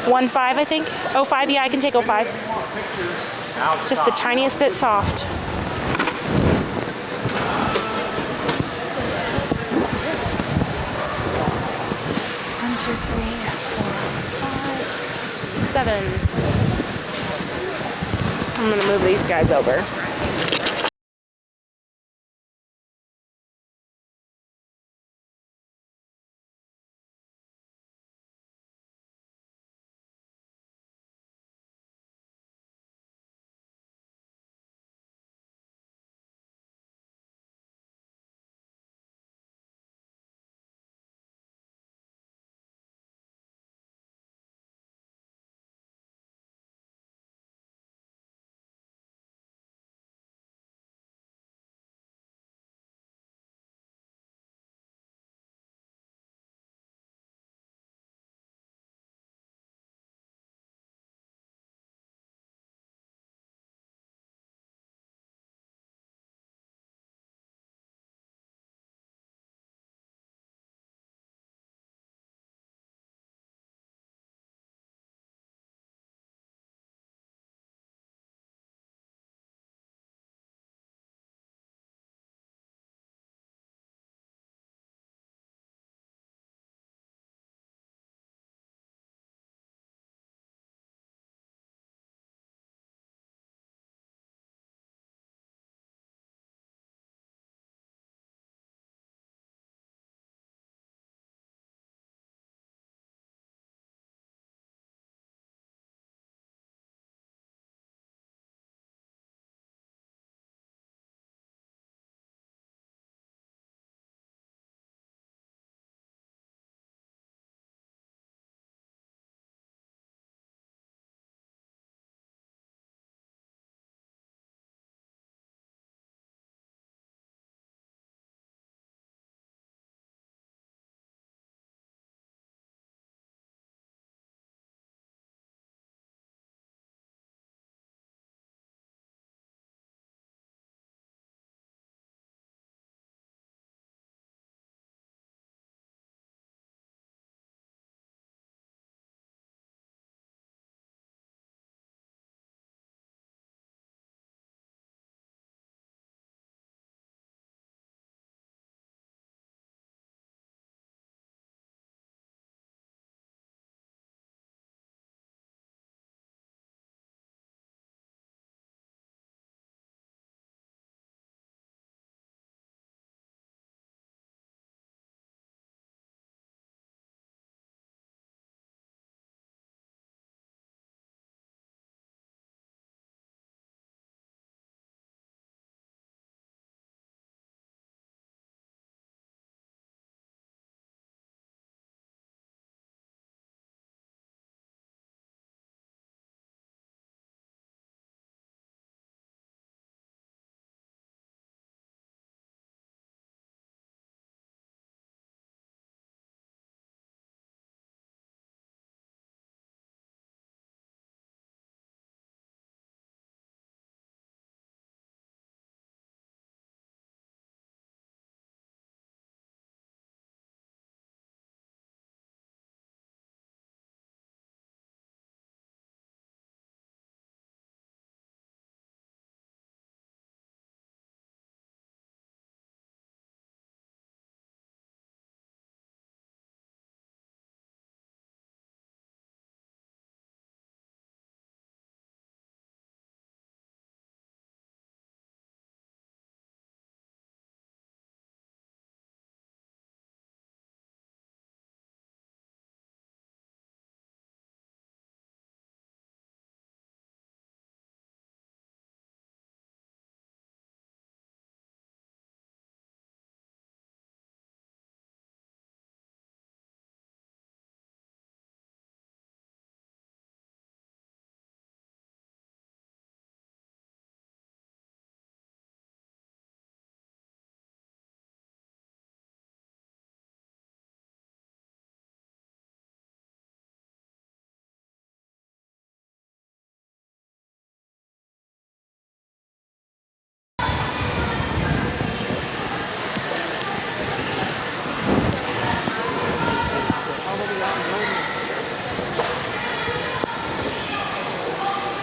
1.5, I think. 05, yeah, I can take 05. Just the tiniest bit soft. 1, 2, 3, 4, 5, 7. I'm gonna move these guys over.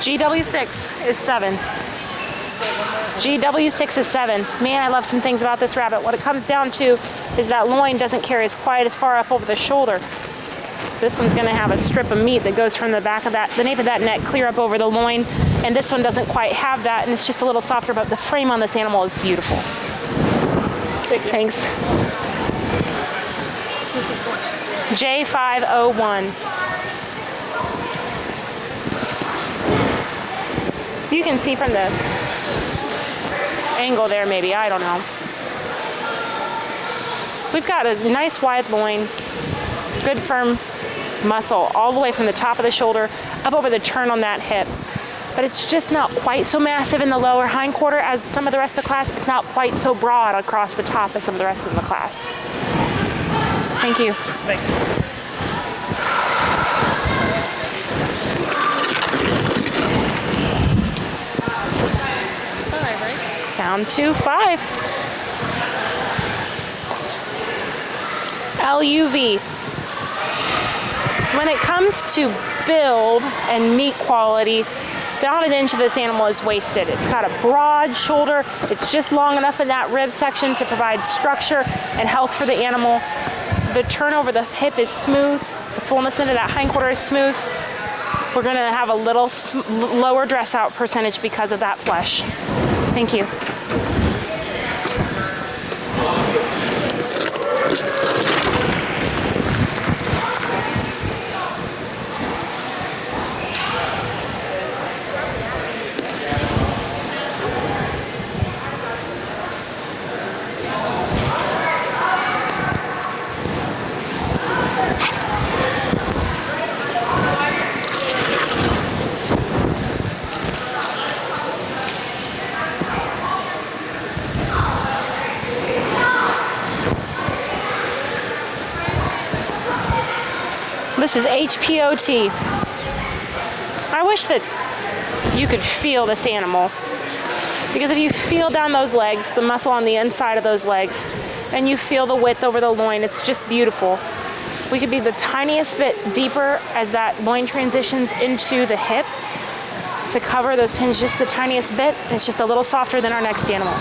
GW6 is 7. GW6 is 7. Man, I love some things about this rabbit. What it comes down to is that loin doesn't carry as quite as far up over the shoulder. This one's gonna have a strip of meat that goes from the back of that, the nape of that neck clear up over the loin, and this one doesn't quite have that, and it's just a little softer, but the frame on this animal is beautiful. Big thanks. J501. You can see from the angle there, maybe, I don't know. We've got a nice wide loin, good firm muscle all the way from the top of the shoulder up over the turn on that hip. But it's just not quite so massive in the lower hindquarter as some of the rest of the class. It's not quite so broad across the top as some of the rest of the class. Thank you. Thank you. Down to 5. LUV. When it comes to build and meat quality, not an inch of this animal is wasted. It's got a broad shoulder. It's just long enough in that rib section to provide structure and health for the animal. The turn over the hip is smooth. The fullness into that hindquarter is smooth. We're gonna have a little lower dress out percentage because of that flesh. Thank you. This is HPOT. I wish that you could feel this animal, because if you feel down those legs, the muscle on the inside of those legs, and you feel the width over the loin, it's just beautiful. We could be the tiniest bit deeper as that loin transitions into the hip to cover those pins just the tiniest bit. It's just a little softer than our next animal.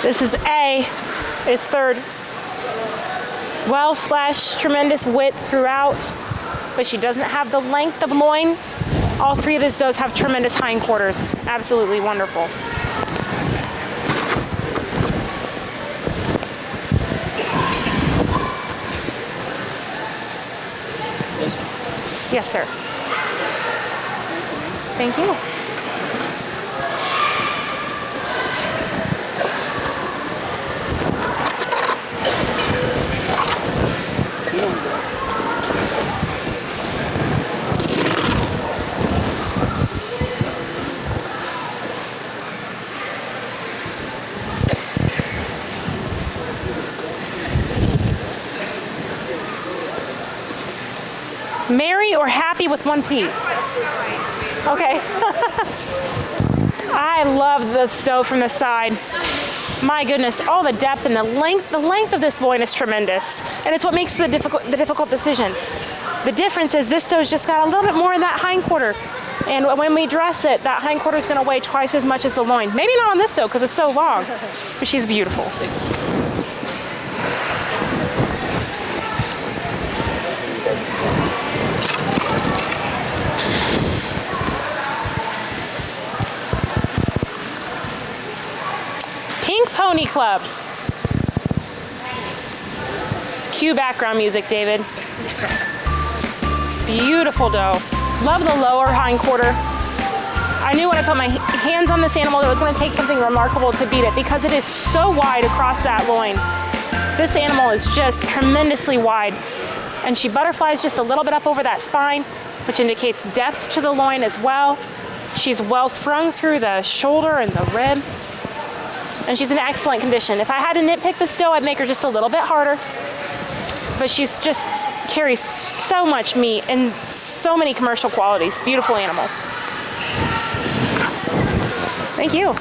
This is A, it's third. Well fleshed, tremendous width throughout, but she doesn't have the length of loin. All three of these does have tremendous hindquarters. Absolutely wonderful. Yes, sir. Thank you. Merry or happy with one P? Okay. I love the stove from the side. My goodness, all the depth and the length of this loin is tremendous. And it's what makes the difficult decision. The difference is this doe's just got a little bit more in that hindquarter. And when we dress it, that hindquarter is going to weigh twice as much as the loin. Maybe not on this doe because it's so long, but she's beautiful. Pink Pony Club. Cue background music, David. Beautiful doe. Love the lower hindquarter. I knew when I put my hands on this animal that it was going to take something remarkable to beat it because it is so wide across that loin. This animal is just tremendously wide. And she butterflies just a little bit up over that spine, which indicates depth to the loin as well. She's well sprung through the shoulder and the rib. And she's in excellent condition. If I had to nitpick this doe, I'd make her just a little bit harder. But she's just carries so much meat and so many commercial qualities. Beautiful animal. Thank you.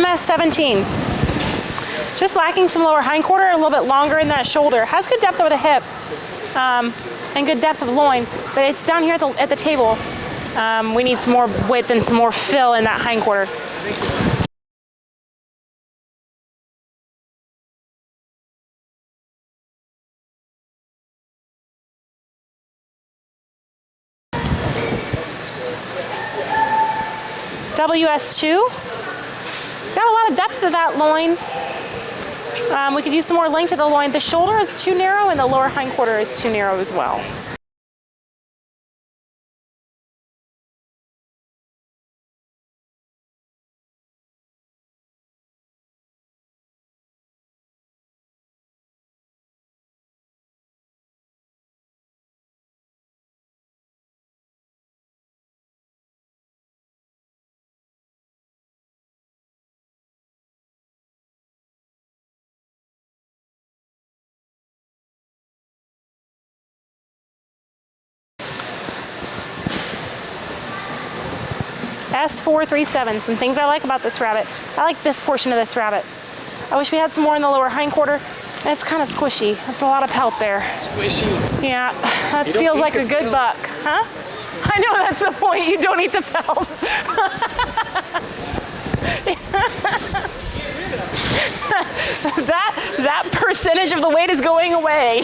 MS-17. Just lacking some lower hindquarter, a little bit longer in that shoulder. Has good depth over the hip and good depth of loin, but it's down here at the table. We need some more width and some more fill in that hindquarter. WS2. Got a lot of depth to that loin. We could use some more length of the loin. The shoulder is too narrow and the lower hindquarter is too narrow as well. S437, some things I like about this rabbit. I like this portion of this rabbit. I wish we had some more in the lower hindquarter. And it's kind of squishy. It's a lot of pelt there. Squishy. Yeah, that feels like a good buck, huh? I know that's the point. You don't eat the pelt. that percentage of the weight is going away.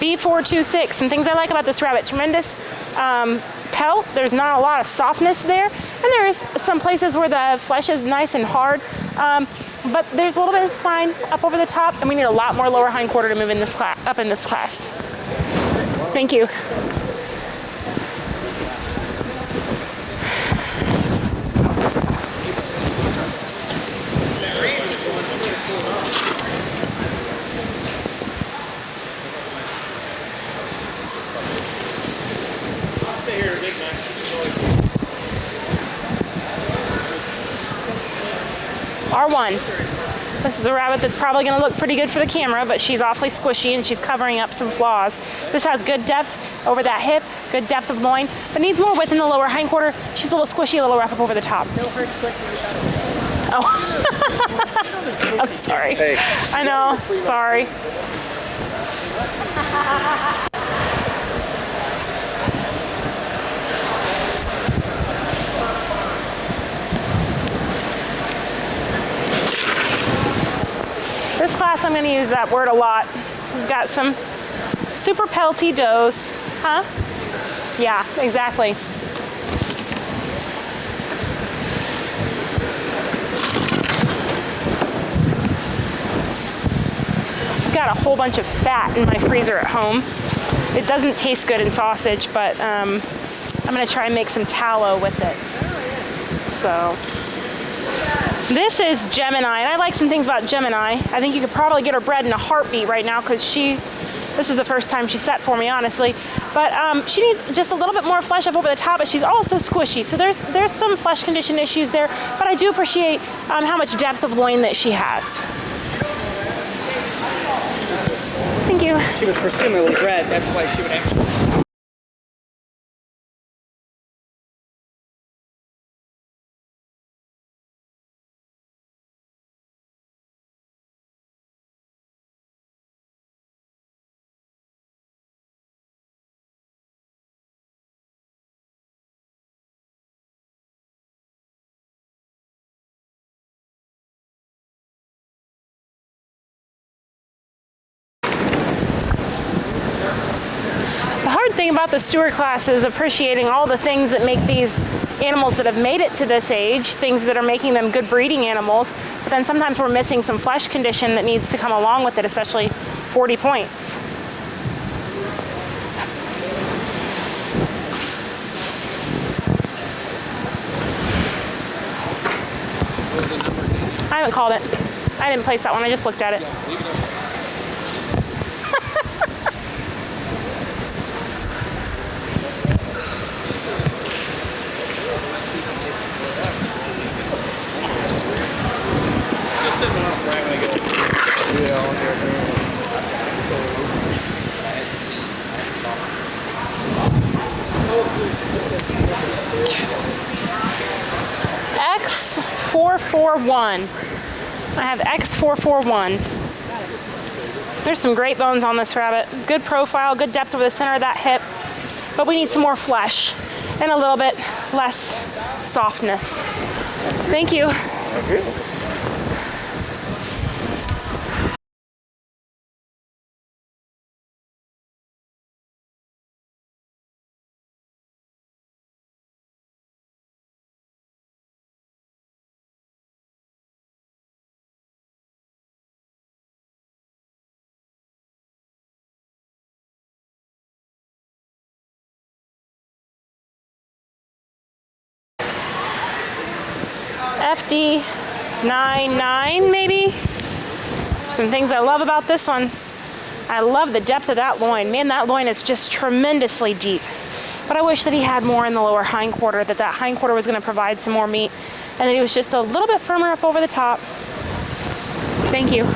B426, some things I like about this rabbit. Tremendous pelt. There's not a lot of softness there. And there is some places where the flesh is nice and hard. But there's a little bit of spine up over the top, and we need a lot more lower hindquarter to move in this up in this class. Thank you. R1. This is a rabbit that's probably going to look pretty good for the camera, but she's awfully squishy and she's covering up some flaws. This has good depth over that hip, good depth of loin, but needs more width in the lower hindquarter. She's a little squishy, a little rough up over the top. No hurt squishy. Oh, I'm sorry. Hey. I know, sorry. This class, I'm going to use that word a lot. We've got some super pelty does, huh? Yeah, exactly. Got a whole bunch of fat in my freezer at home. It doesn't taste good in sausage, but I'm going to try and make some tallow with it. So. This is Gemini, and I like some things about Gemini. I think you could probably get her bred in a heartbeat right now because this is the first time she set for me, honestly. But she needs just a little bit more flesh up over the top, but she's also squishy. So there's some flesh condition issues there, but I do appreciate how much depth of loin that she has. Thank you. She was presumably bred, that's why she would have. Thing about the steward class is appreciating all the things that make these animals that have made it to this age, things that are making them good breeding animals, but then sometimes we're missing some flesh condition that needs to come along with it, especially 40 points. I haven't called it. I didn't place that one, I just looked at it. X441. I have X441. There's some great bones on this rabbit. Good profile, good depth over the center of that hip, but we need some more flesh and a little bit less softness. Thank you. FD99 maybe. Some things I love about this one. I love the depth of that loin. Man, that loin is just tremendously deep. But I wish that he had more in the lower hindquarter, that hindquarter was going to provide some more meat, and that he was just a little bit firmer up over the top. Thank you.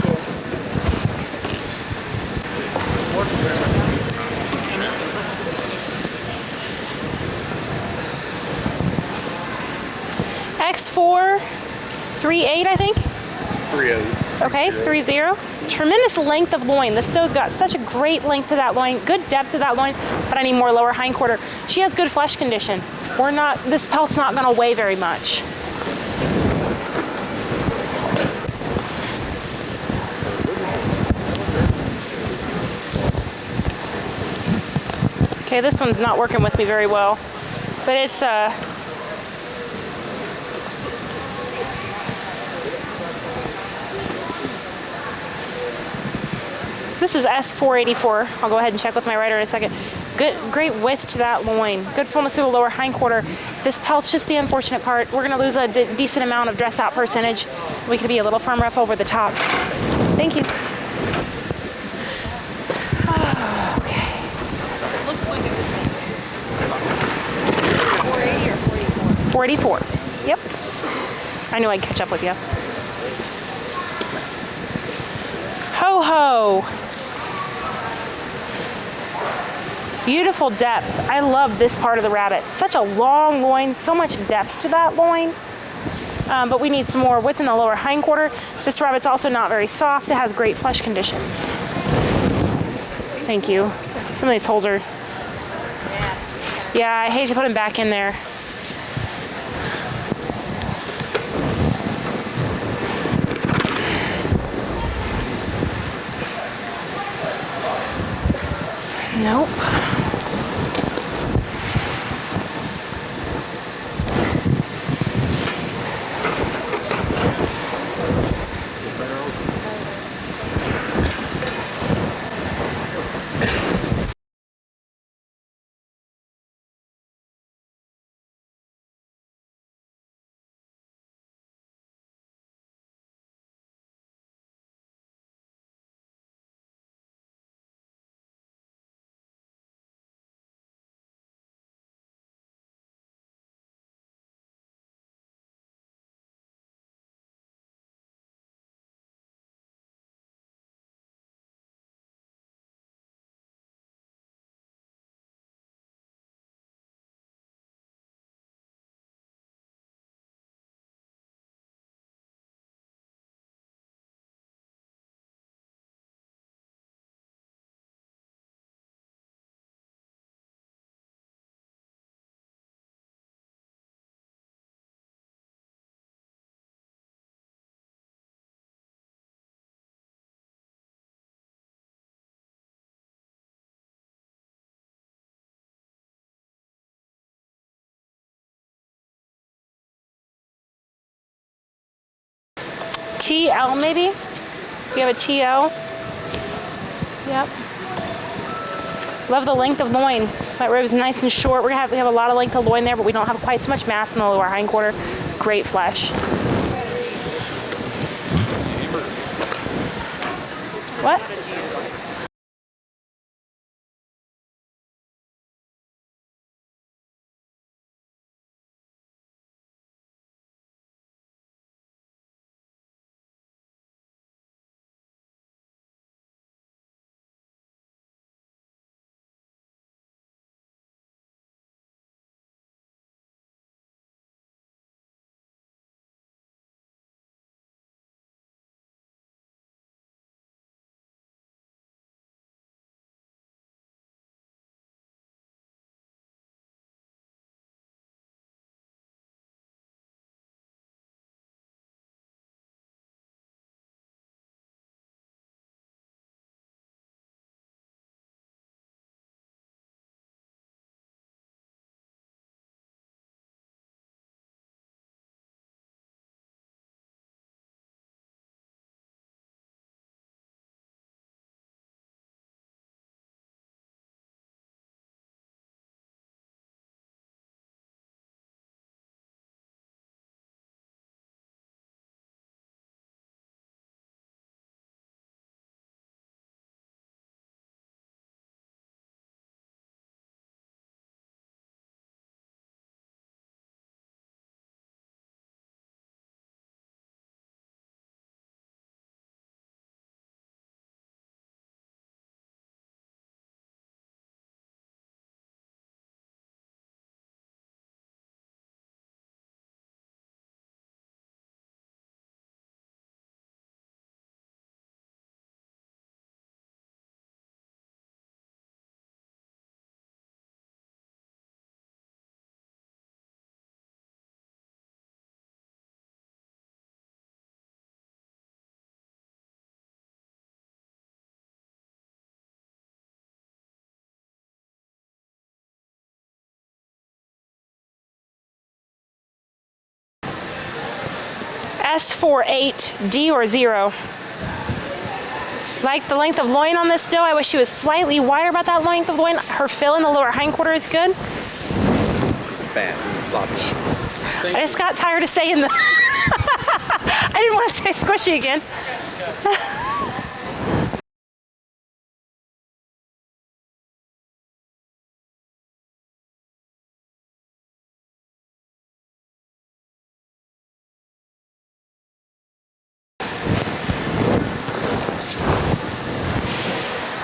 X438, I think. 3-0. Okay, 30. Tremendous length of loin. This doe's got such a great length to that loin, good depth to that loin, but I need more lower hindquarter. She has good flesh condition. This pelt's not gonna weigh very much. Okay, this one's not working with me very well, but it's this is S484. I'll go ahead and check with my writer in a second. Great width to that loin. Good fullness to the lower hindquarter. This pelt's just the unfortunate part. We're gonna lose a decent amount of dress out percentage. We could be a little firmer up over the top. Thank you. Oh, okay. Looks like it was 480 or 44? 484. Yep. I knew I'd catch up with you. Ho ho. Beautiful depth. I love this part of the rabbit. Such a long loin, so much depth to that loin. But we need some more width in the lower hindquarter. This rabbit's also not very soft. It has great flesh condition. Thank you. Some of these holes are... Yeah, I hate to put him back in there. Nope. TL maybe? You have a TL? Yep. Love the length of loin. That rib is nice and short. We have a lot of length of loin there, but we don't have quite so much mass in the lower hindquarter. Great flesh. What? S48, D or 0. Like the length of loin on this doe. I wish she was slightly wider about that length of loin. Her fill in the lower hindquarter is good. She's fat and sloppy. I just got tired of saying the. I didn't want to say squishy again.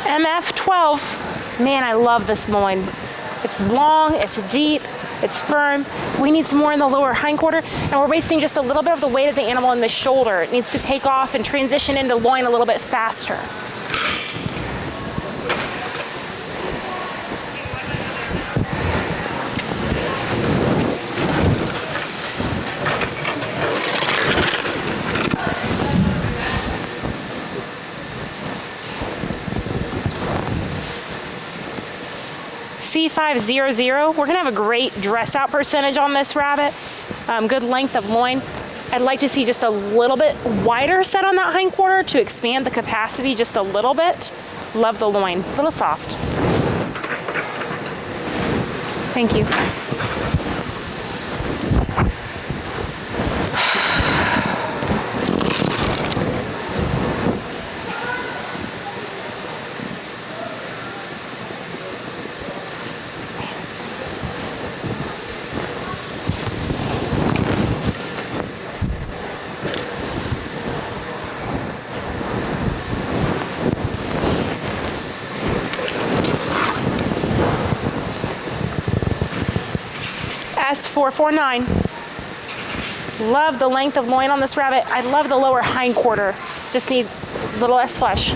MF12. Man, I love this loin. It's long, it's deep, it's firm. We need some more in the lower hindquarter, and we're wasting just a little bit of the weight of the animal in the shoulder. It needs to take off and transition into loin a little bit faster. C500. We're gonna have a great dress out percentage on this rabbit. Good length of loin. I'd like to see just a little bit wider set on that hindquarter to expand the capacity just a little bit. Love the loin, a little soft. Thank you. S449. Love the length of loin on this rabbit. I love the lower hindquarter. Just need a little less flesh.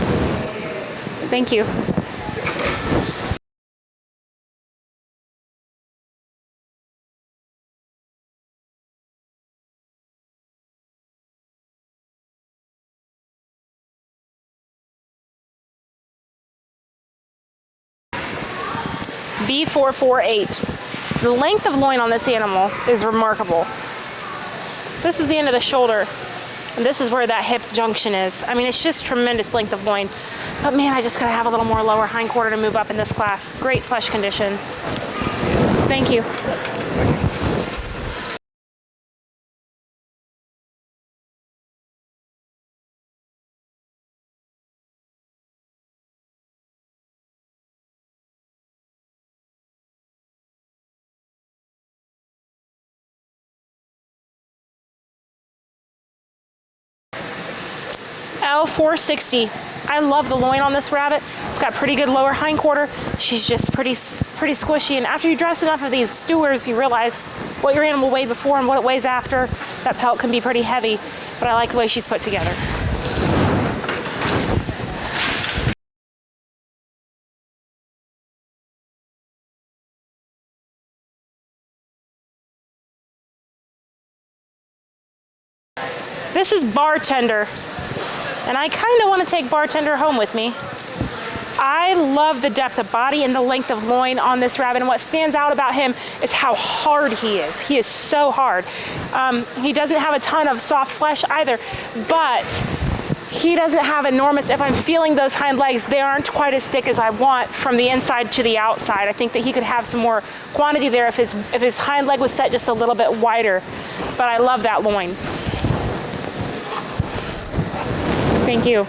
Thank you. B448. The length of loin on this animal is remarkable. This is the end of the shoulder, and this is where that hip junction is. I mean, it's just tremendous length of loin. But man, I just gotta have a little more lower hindquarter to move up in this class. Great flesh condition. Thank you. L460. I love the loin on this rabbit. It's got pretty good lower hindquarter. She's just pretty squishy. And after you dress enough of these steers, you realize what your animal weighed before and what it weighs after. That pelt can be pretty heavy, but I like the way she's put together. This is Bartender. And I kind of want to take Bartender home with me. I love the depth of body and the length of loin on this rabbit, and what stands out about him is how hard he is. He is so hard. He doesn't have a ton of soft flesh either, but he doesn't have enormous, if I'm feeling those hind legs, they aren't quite as thick as I want from the inside to the outside. I think that he could have some more quantity there if his hind leg was set just a little bit wider, but I love that loin. Thank you.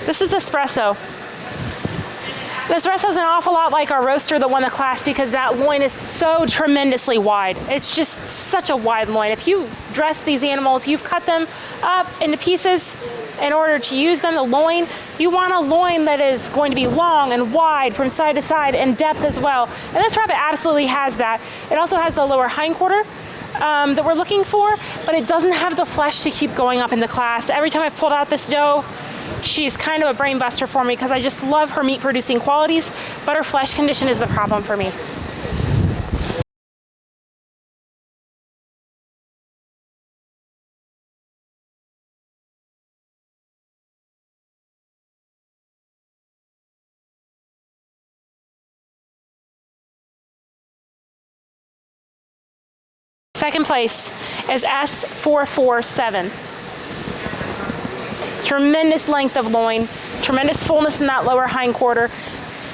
This is espresso. The espresso is an awful lot like our roaster that won the class because that loin is so tremendously wide. It's just such a wide loin. If you dress these animals, you've cut them up into pieces in order to use them, the loin, you want a loin that is going to be long and wide from side to side and depth as well. And this rabbit absolutely has that. It also has the lower hindquarter that we're looking for, but it doesn't have the flesh to keep going up in the class. Every time I've pulled out this doe, she's kind of a brain buster for me because I just love her meat producing qualities, but her flesh condition is the problem for me. Second place is S447. Tremendous length of loin, tremendous fullness in that lower hindquarter.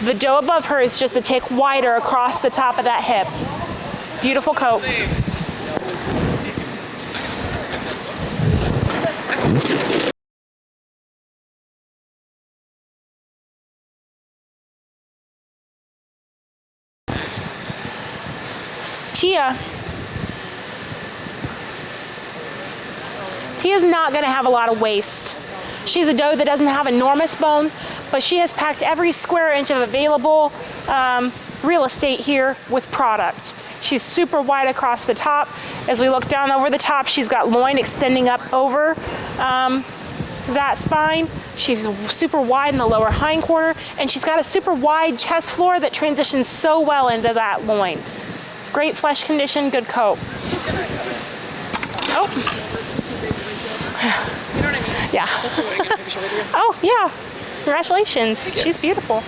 The doe above her is just a tick wider across the top of that hip. Beautiful coat. Tia's not going to have a lot of waist. She's a doe that doesn't have enormous bone, but she has packed every square inch of available real estate here with product. She's super wide across the top. As we look down over the top, she's got loin extending up over that spine. She's super wide in the lower hindquarter, and she's got a super wide chest floor that transitions so well into that loin. Great flesh condition, good coat. Oh. You know what I mean? Yeah. That's what I get a picture with you. Oh, yeah. Congratulations. She's beautiful.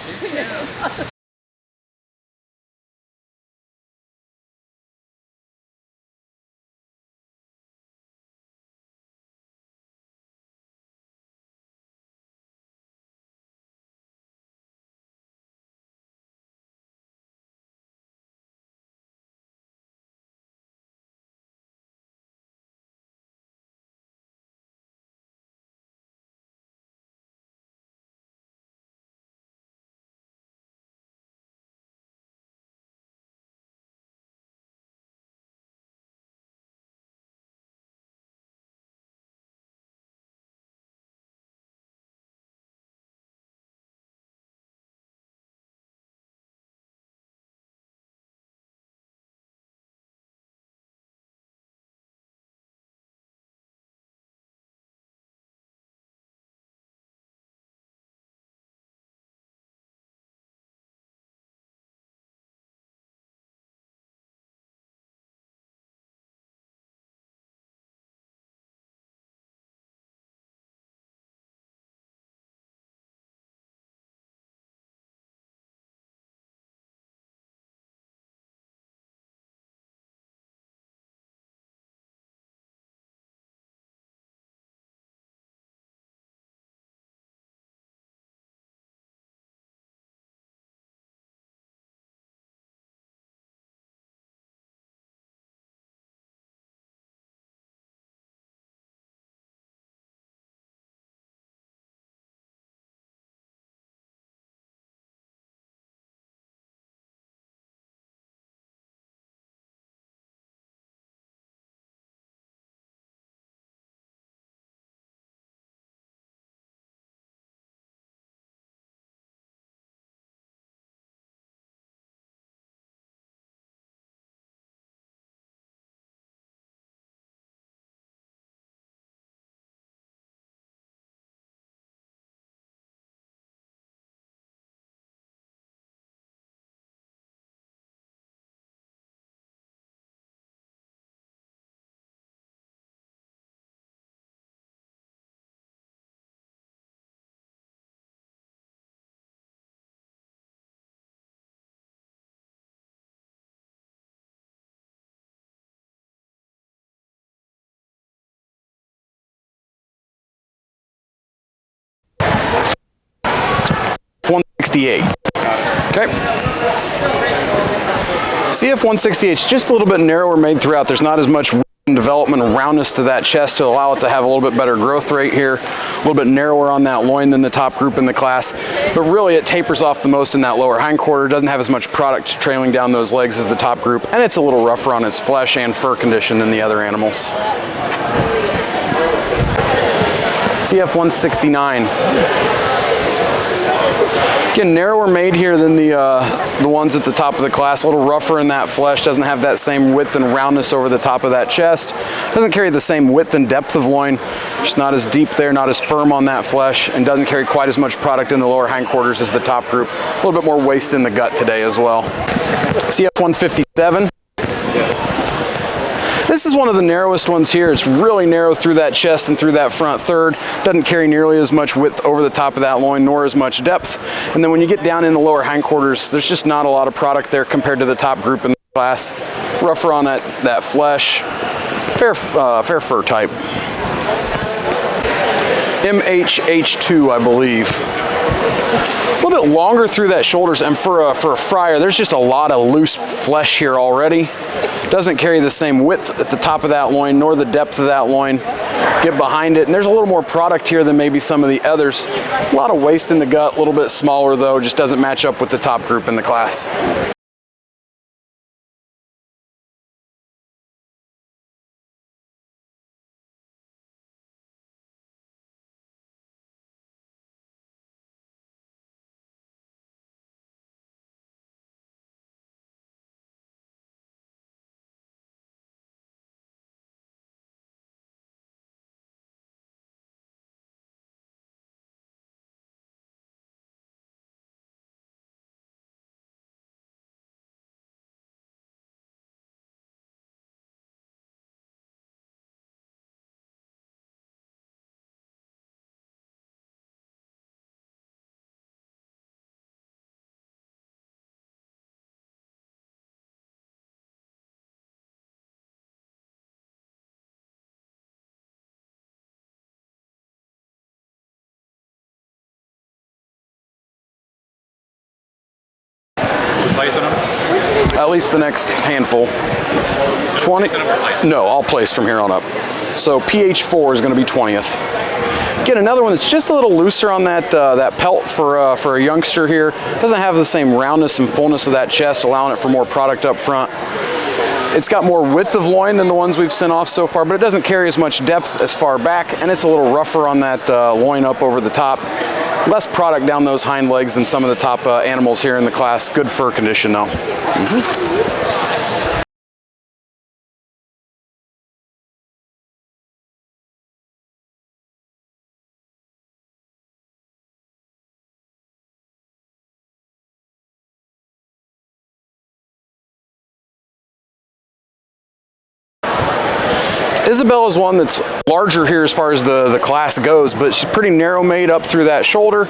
.168. Okay. CF 168 is just a little bit narrower made throughout. There's not as much width development and roundness to that chest to allow it to have a little bit better growth rate here, a little bit narrower on that loin than the top group in the class, but really it tapers off the most in that lower hindquarter, doesn't have as much product trailing down those legs as the top group, and it's a little rougher on its flesh and fur condition than the other animals. CF 169. Again, narrower made here than the ones at the top of the class. A little rougher in that flesh. Doesn't have that same width and roundness over the top of that chest. Doesn't carry the same width and depth of loin. Just not as deep there, not as firm on that flesh, and doesn't carry quite as much product in the lower hindquarters as the top group. A little bit more waste in the gut today as well. CF 157. This is one of the narrowest ones here. It's really narrow through that chest and through that front third. Doesn't carry nearly as much width over the top of that loin, nor as much depth. And then when you get down in the lower hindquarters, there's just not a lot of product there compared to the top group in the class. Rougher on that flesh. Fair fur type. MHH2, I believe. A little bit longer through that shoulders, and for a fryer, there's just a lot of loose flesh here already. Doesn't carry the same width at the top of that loin, nor the depth of that loin. Get behind it, and there's a little more product here than maybe some of the others. A lot of waste in the gut, a little bit smaller though, just doesn't match up with the top group in the class. At least the next handful. 20? No, I'll place from here on up. So PH4 is going to be 20th. Get another one that's just a little looser on that pelt for a youngster here. Doesn't have the same roundness and fullness of that chest, allowing it for more product up front. It's got more width of loin than the ones we've sent off so far, but it doesn't carry as much depth as far back, and it's a little rougher on that loin up over the top. Less product down those hind legs than some of the top animals here in the class. Good fur condition though. Isabella's one that's larger here as far as the class goes, but she's pretty narrow made up through that shoulder.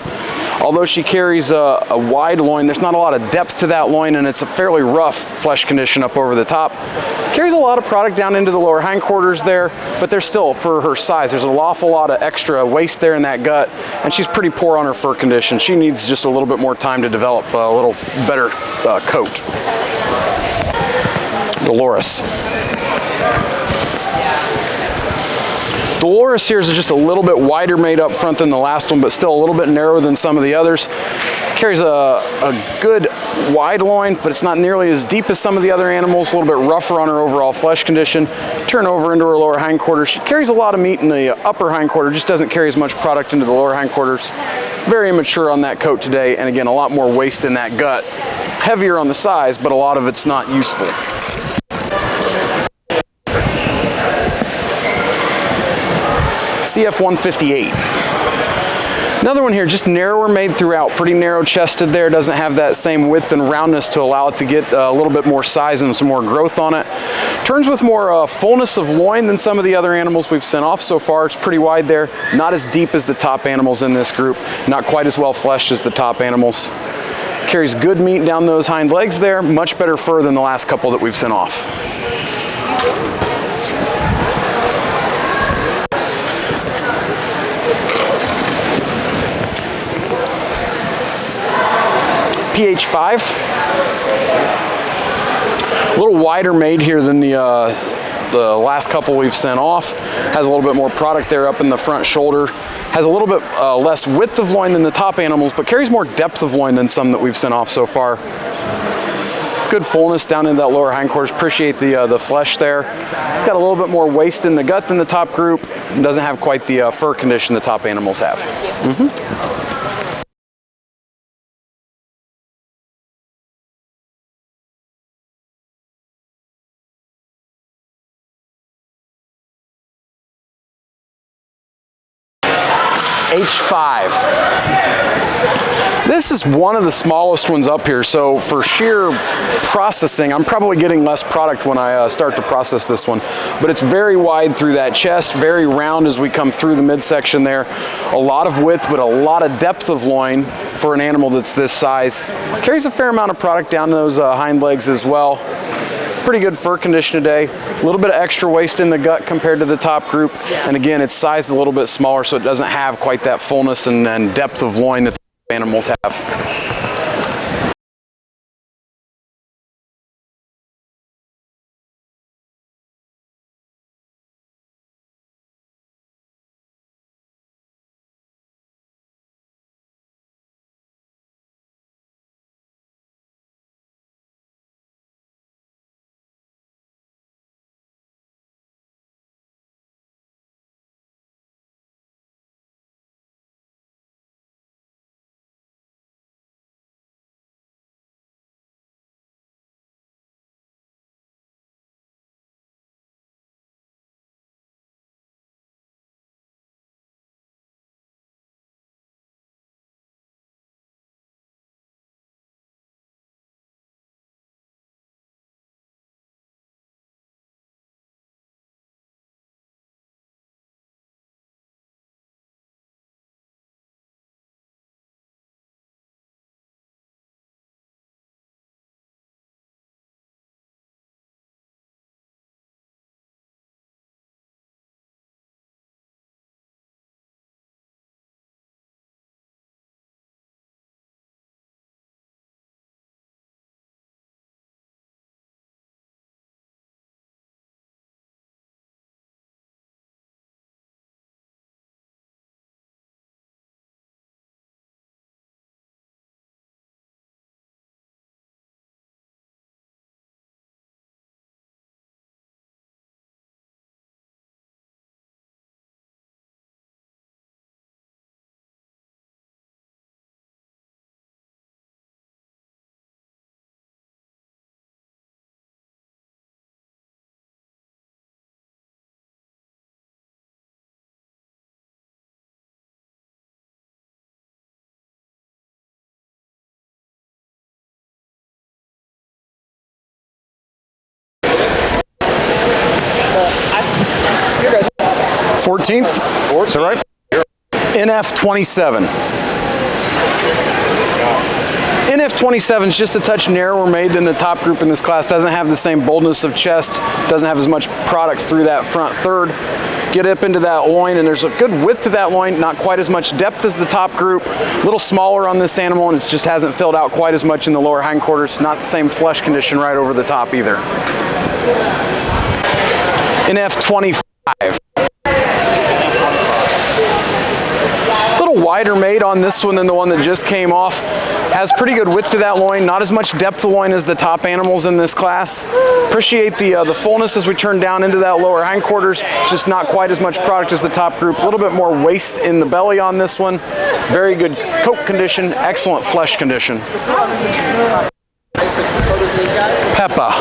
Although she carries a wide loin, there's not a lot of depth to that loin, and it's a fairly rough flesh condition up over the top. Carries a lot of product down into the lower hindquarters there, but there's still, for her size, there's an awful lot of extra waste there in that gut, and she's pretty poor on her fur condition. She needs just a little bit more time to develop a little better coat. Dolores. Dolores here is just a little bit wider made up front than the last one, but still a little bit narrower than some of the others. Carries a good wide loin, but it's not nearly as deep as some of the other animals, a little bit rougher on her overall flesh condition. Turn over into her lower hindquarters. She carries a lot of meat in the upper hindquarter, just doesn't carry as much product into the lower hindquarters. Very immature on that coat today, and again, a lot more waste in that gut. Heavier on the size, but a lot of it's not useful. CF 158. Another one here, just narrower made throughout, pretty narrow chested there, doesn't have that same width and roundness to allow it to get a little bit more size and some more growth on it. Turns with more fullness of loin than some of the other animals we've sent off so far. It's pretty wide there, not as deep as the top animals in this group, not quite as well fleshed as the top animals. Carries good meat down those hind legs there, much better fur than the last couple that we've sent off. PH5. A little wider made here than the the last couple we've sent off. Has a little bit more product there up in the front shoulder. Has a little bit less width of loin than the top animals, but carries more depth of loin than some that we've sent off so far. Good fullness down into that lower hindquarters. Appreciate the flesh there. It's got a little bit more waist in the gut than the top group. And doesn't have quite the fur condition the top animals have. H5. This is one of the smallest ones up here, so for sheer processing, I'm probably getting less product when I start to process this one. But it's very wide through that chest, very round as we come through the midsection there. A lot of width, but a lot of depth of loin for an animal that's this size. Carries a fair amount of product down those hind legs as well. Pretty good fur condition today. A little bit of extra waist in the gut compared to the top group. And again, it's sized a little bit smaller, so it doesn't have quite that fullness and depth of loin that the animals have. You're good. 14th, is that right? NF27. NF27 is just a touch narrower made than the top group in this class. Doesn't have the same boldness of chest, doesn't have as much product through that front third. Get up into that loin, and there's a good width to that loin, not quite as much depth as the top group. A little smaller on this animal, and it just hasn't filled out quite as much in the lower hindquarters. Not the same flesh condition right over the top either. NF25. A little wider made on this one than the one that just came off. Has pretty good width to that loin, not as much depth of loin as the top animals in this class. Appreciate the fullness as we turn down into that lower hindquarters, just not quite as much product as the top group. A little bit more waist in the belly on this one. Very good coat condition, excellent flesh condition. Peppa.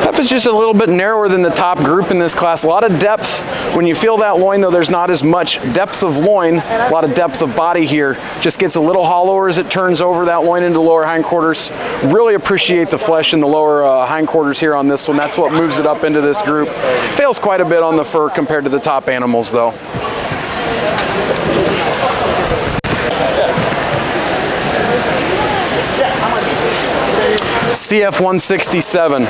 Peppa's just a little bit narrower than the top group in this class. A lot of depth. When you feel that loin, though, there's not as much depth of loin. A lot of depth of body here. Just gets a little hollower as it turns over that loin into lower hindquarters. Really appreciate the flesh in the lower hindquarters here on this one. That's what moves it up into this group. Fails quite a bit on the fur compared to the top animals, though. CF167.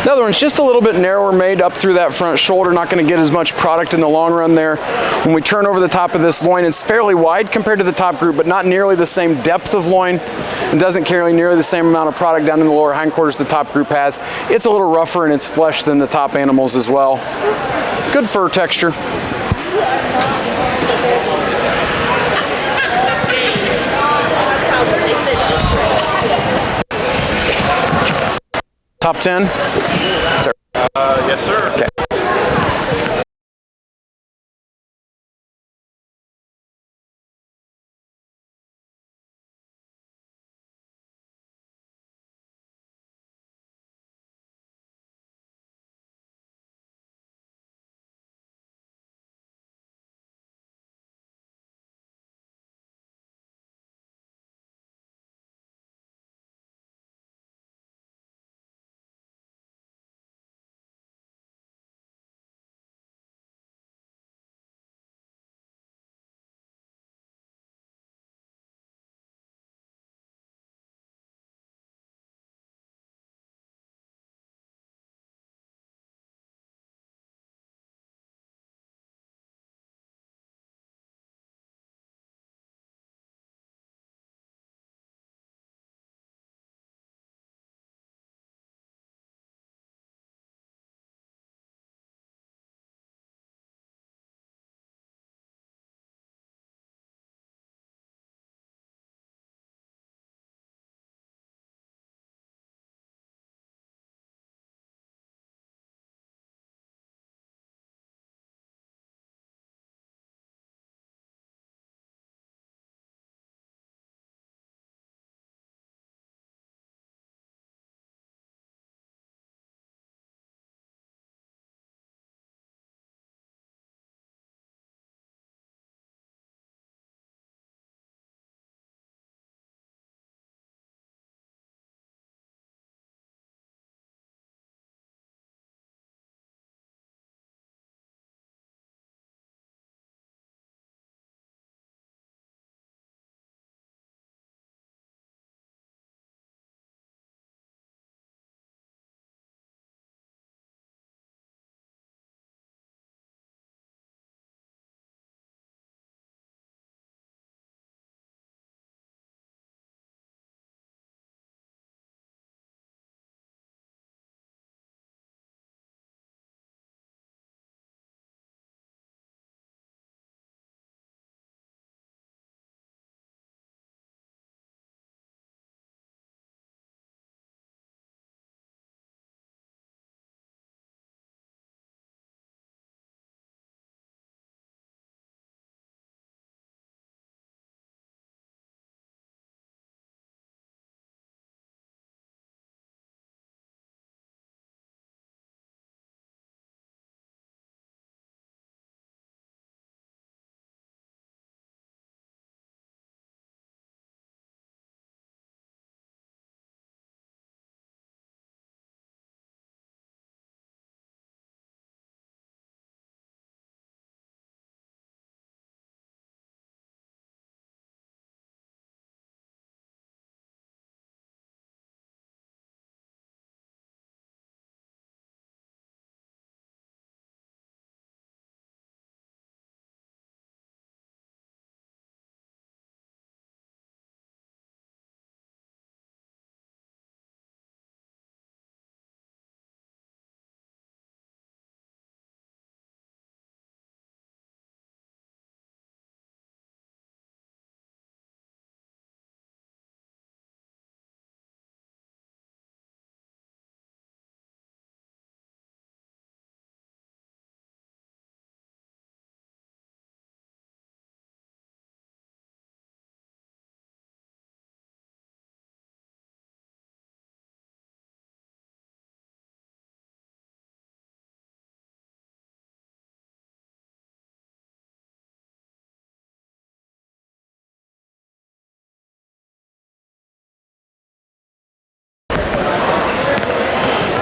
The other one's just a little bit narrower made up through that front shoulder, not going to get as much product in the long run there. When we turn over the top of this loin, it's fairly wide compared to the top group, but not nearly the same depth of loin, and doesn't carry nearly the same amount of product down in the lower hindquarters the top group has. It's a little rougher in its flesh than the top animals as well. Good fur texture. Top 10? Yes, sir. Okay.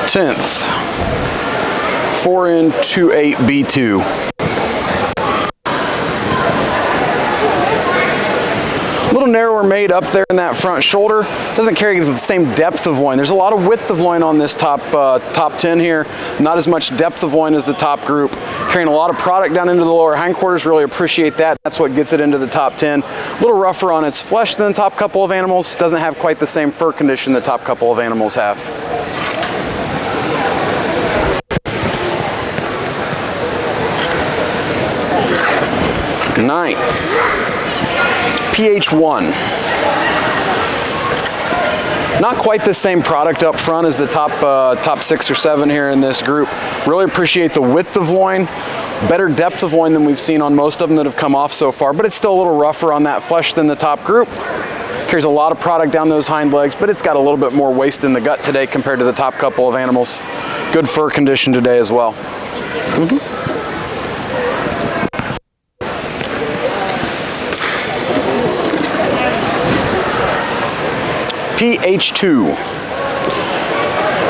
Tenth, 4N28B2. A little narrower narrower made up there in that front shoulder. Doesn't carry the same depth of loin. There's a lot of width of loin on this top 10 here. Not as much depth of loin as the top group. Carrying a lot of product down into the lower hindquarters. Really appreciate that. That's what gets it into the top 10. A little rougher on its flesh than the top couple of animals. Doesn't have quite the same fur condition the top couple of animals have. Ninth, PH1. Not quite the same product up front as the top 6 or 7 here in this group. Really appreciate the width of loin, better depth of loin than we've seen on most of them that have come off so far, but it's still a little rougher on that flesh than the top group. Carries a lot of product down those hind legs, but it's got a little bit more waste in the gut today compared to the top couple of animals. Good fur condition today as well. PH2.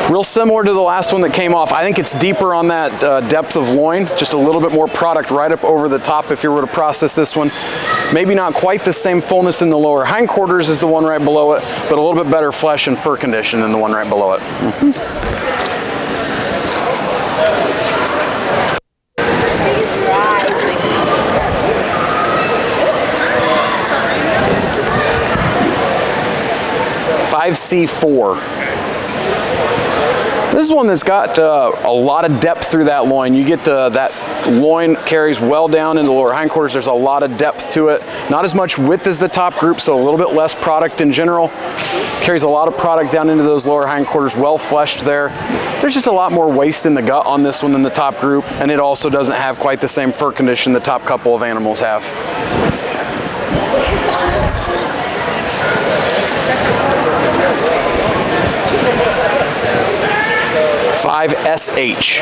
Real similar to the last one that came off. I think it's deeper on that depth of loin, just a little bit more product right up over the top if you were to process this one. Maybe not quite the same fullness in the lower hindquarters as the one right below it, but a little bit better flesh and fur condition than the one right below it. 5C4. This is one that's got a lot of depth through that loin. You get that loin carries well down into the lower hindquarters. There's a lot of depth to it. Not as much width as the top group, so a little bit less product in general. Carries a lot of product down into those lower hindquarters, well fleshed there. There's just a lot more waste in the gut on this one than the top group, and it also doesn't have quite the same fur condition the top couple of animals have. 5SH.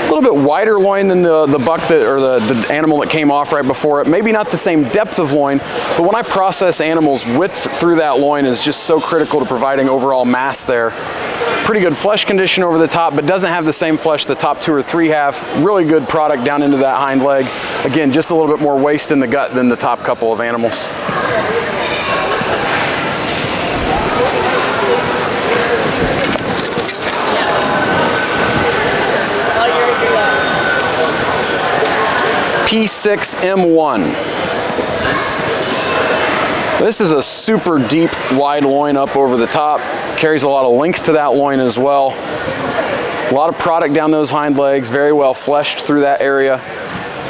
A little bit wider loin than the buck that, or the animal that came off right before it. Maybe not the same depth of loin, but when I process animals, width through that loin is just so critical to providing overall mass there. Pretty good flesh condition over the top, but doesn't have the same flesh the top 2 or 3 have. Really good product down into that hind leg. Again, just a little bit more waste in the gut than the top couple of animals. P6M1. This is a super deep, wide loin up over the top. Carries a lot of length to that loin as well. A lot of product down those hind legs, very well fleshed through that area.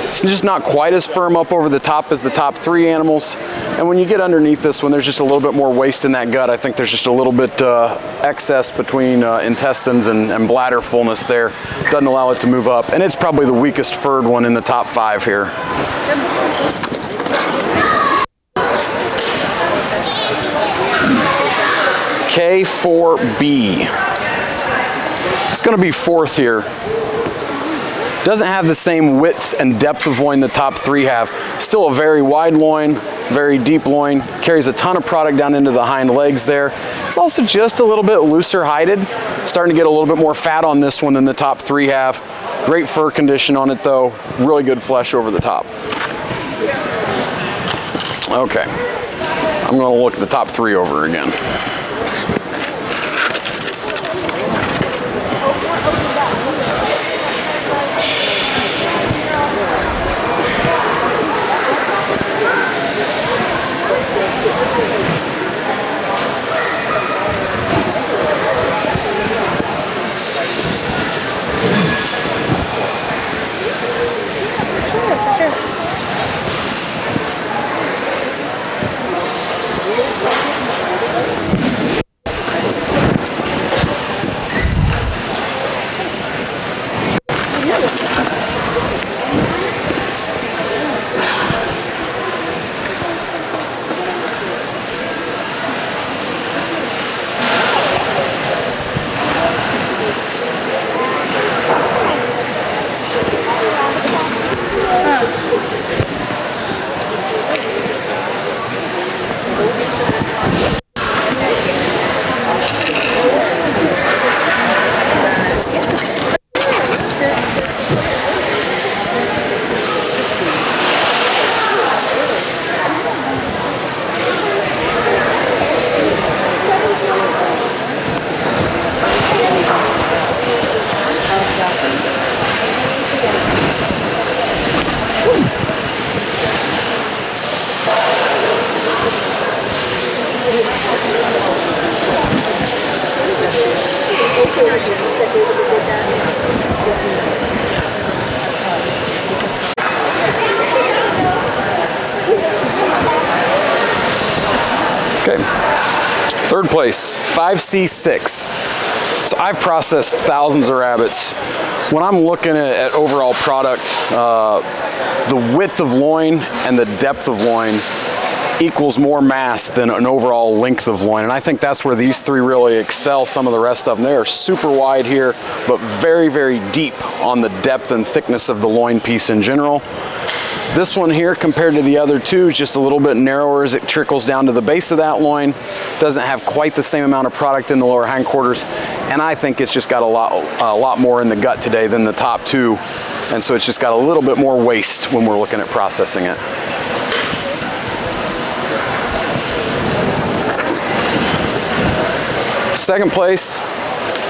It's just not quite as firm up over the top as the top 3 animals. And when you get underneath this one, there's just a little bit more waste in that gut. I think there's just a little bit excess between intestines and bladder fullness there. Doesn't allow it to move up. And it's probably the weakest furred one in the top 5 here. K4B. It's going to be 4th here. Doesn't have the same width and depth of loin the top 3 have. Still a very wide loin, very deep loin. Carries a ton of product down into the hind legs there. It's also just a little bit looser hided. Starting to get a little bit more fat on this one than the top 3 have. Great fur condition on it though. Really good flesh over the top. Okay, I'm gonna look at the top 3 over again. Okay, third place, 5C6. So I've processed thousands of rabbits. When I'm looking at overall product, the width of loin and the depth of loin equals more mass than an overall length of loin. And I think that's where these three really excel some of the rest of them. They are super wide here, but very, very deep on the depth and thickness of the loin piece in general. This one here, compared to the other two, is just a little bit narrower as it trickles down to the base of that loin. Doesn't have quite the same amount of product in the lower hindquarters, and I think it's just got a lot more in the gut today than the top two, and so it's just got a little bit more waste when we're looking at processing it. Second place,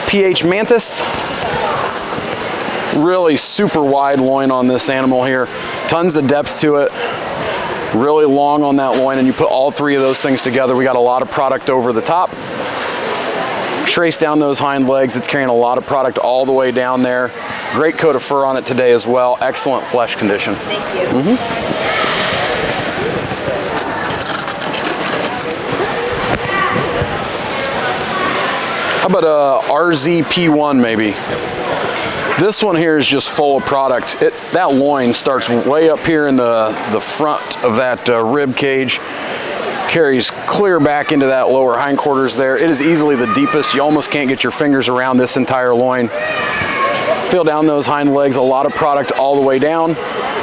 PH Mantis. Really super wide loin on this animal here. Tons of depth to it. Really long on that loin, and you put all three of those things together, we got a lot of product over the top. Trace down those hind legs. It's carrying a lot of product all the way down there. Great coat of fur on it today as well. Excellent flesh condition. Thank you. How about a RZP1 maybe? This one here is just full of product. That loin starts way up here in the front of that rib cage, carries clear back into that lower hindquarters there. It is easily the deepest. You almost can't get your fingers around this entire loin. Feel down those hind legs, a lot of product all the way down.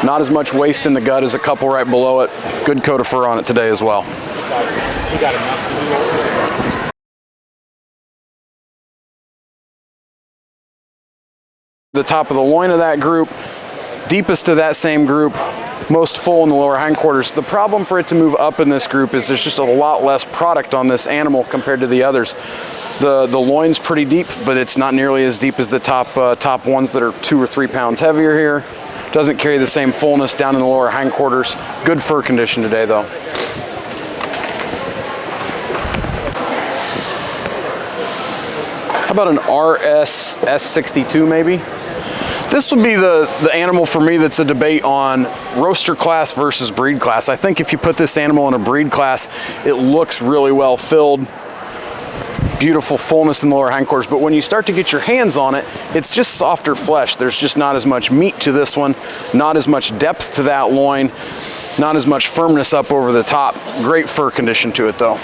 Not as much waste in the gut as a couple right below it. Good coat of fur on it today as well. You got enough to do over there. The top of the loin of that group, deepest of that same group, most full in the lower hindquarters. The problem for it to move up in this group is there's just a lot less product on this animal compared to the others. The loin's pretty deep, but it's not nearly as deep as the top ones that are 2 or 3 pounds heavier here. Doesn't carry the same fullness down in the lower hindquarters. Good fur condition today though. How about an RS S62 maybe? This would be the animal for me that's a debate on roaster class versus breed class. I think if you put this animal in a breed class, it looks really well filled, beautiful fullness in the lower hindquarters, but when you start to get your hands on it, it's just softer flesh. There's just not as much meat to this one, not as much depth to that loin, not as much firmness up over the top. Great fur condition to it though.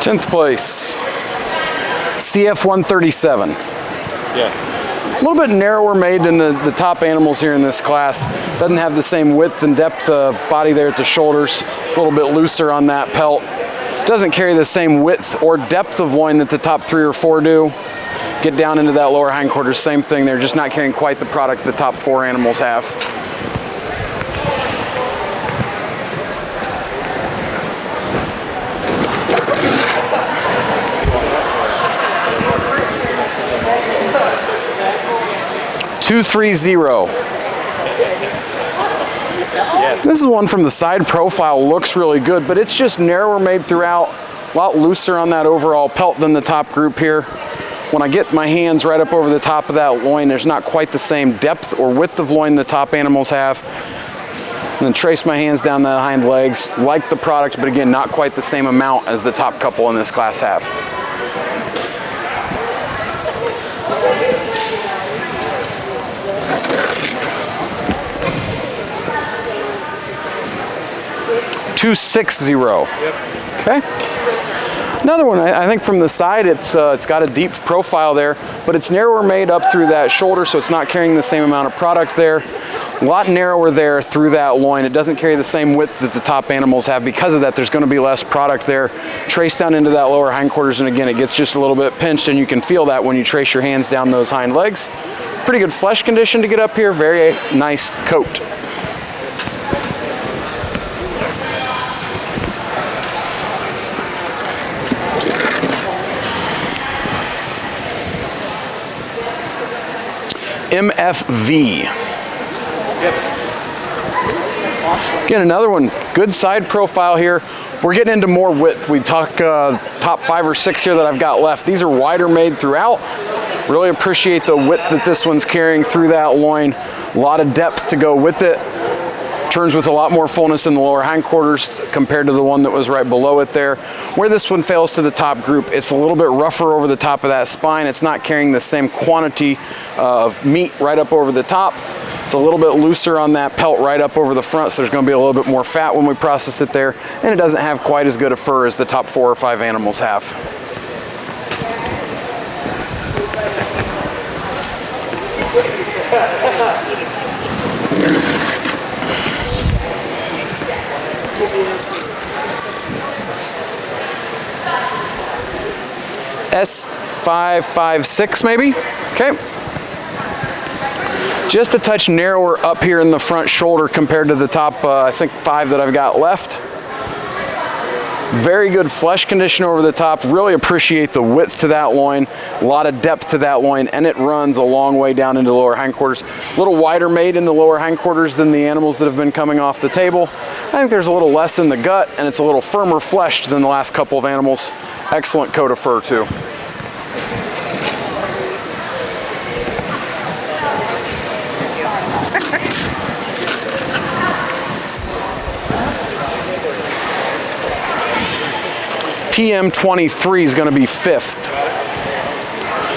10th place, CF 137. Yeah. A little bit narrower made than the top animals here in this class. Doesn't have the same width and depth of body there at the shoulders. A little bit looser on that pelt. Doesn't carry the same width or depth of loin that the top 3 or 4 do. Get down into that lower hindquarters, same thing. They're just not carrying quite the product the top 4 animals have. $230. This is one from the side profile, looks really good, but it's just narrower made throughout, a lot looser on that overall pelt than the top group here. When I get my hands right up over the top of that loin, there's not quite the same depth or width of loin the top animals have. And then trace my hands down the hind legs, like the product, but again, not quite the same amount as the top couple in this class have. $260. Okay. Another one, I think from the side, it's got a deep profile there, but it's narrower made up through that shoulder, so it's not carrying the same amount of product there. A lot narrower there through that loin. It doesn't carry the same width that the top animals have. Because of that, there's going to be less product there. Trace down into that lower hindquarters, and again, it gets just a little bit pinched, and you can feel that when you trace your hands down those hind legs. Pretty good flesh condition to get up here. Very nice coat. MFV. Again, another one, good side profile here. We're getting into more width. We talk top 5 or 6 here that I've got left. These are wider made throughout. Really appreciate the width that this one's carrying through that loin. A lot of depth to go with it. Turns with a lot more fullness in the lower hindquarters compared to the one that was right below it there. Where this one fails to the top group, it's a little bit rougher over the top of that spine. It's not carrying the same quantity of meat right up over the top. It's a little bit looser on that pelt right up over the front, so there's going to be a little bit more fat when we process it there, and it doesn't have quite as good a fur as the top 4 or 5 animals have. S556 maybe? Okay. Just a touch narrower up here in the front shoulder compared to the top, I think 5 that I've got left. Very good flesh condition over the top. Really appreciate the width to that loin, a lot of depth to that loin, and it runs a long way down into the lower hindquarters. A little wider made in the lower hindquarters than the animals that have been coming off the table. I think there's a little less in the gut, and it's a little firmer fleshed than the last couple of animals. Excellent coat of fur too. PM23 is going to be 5th.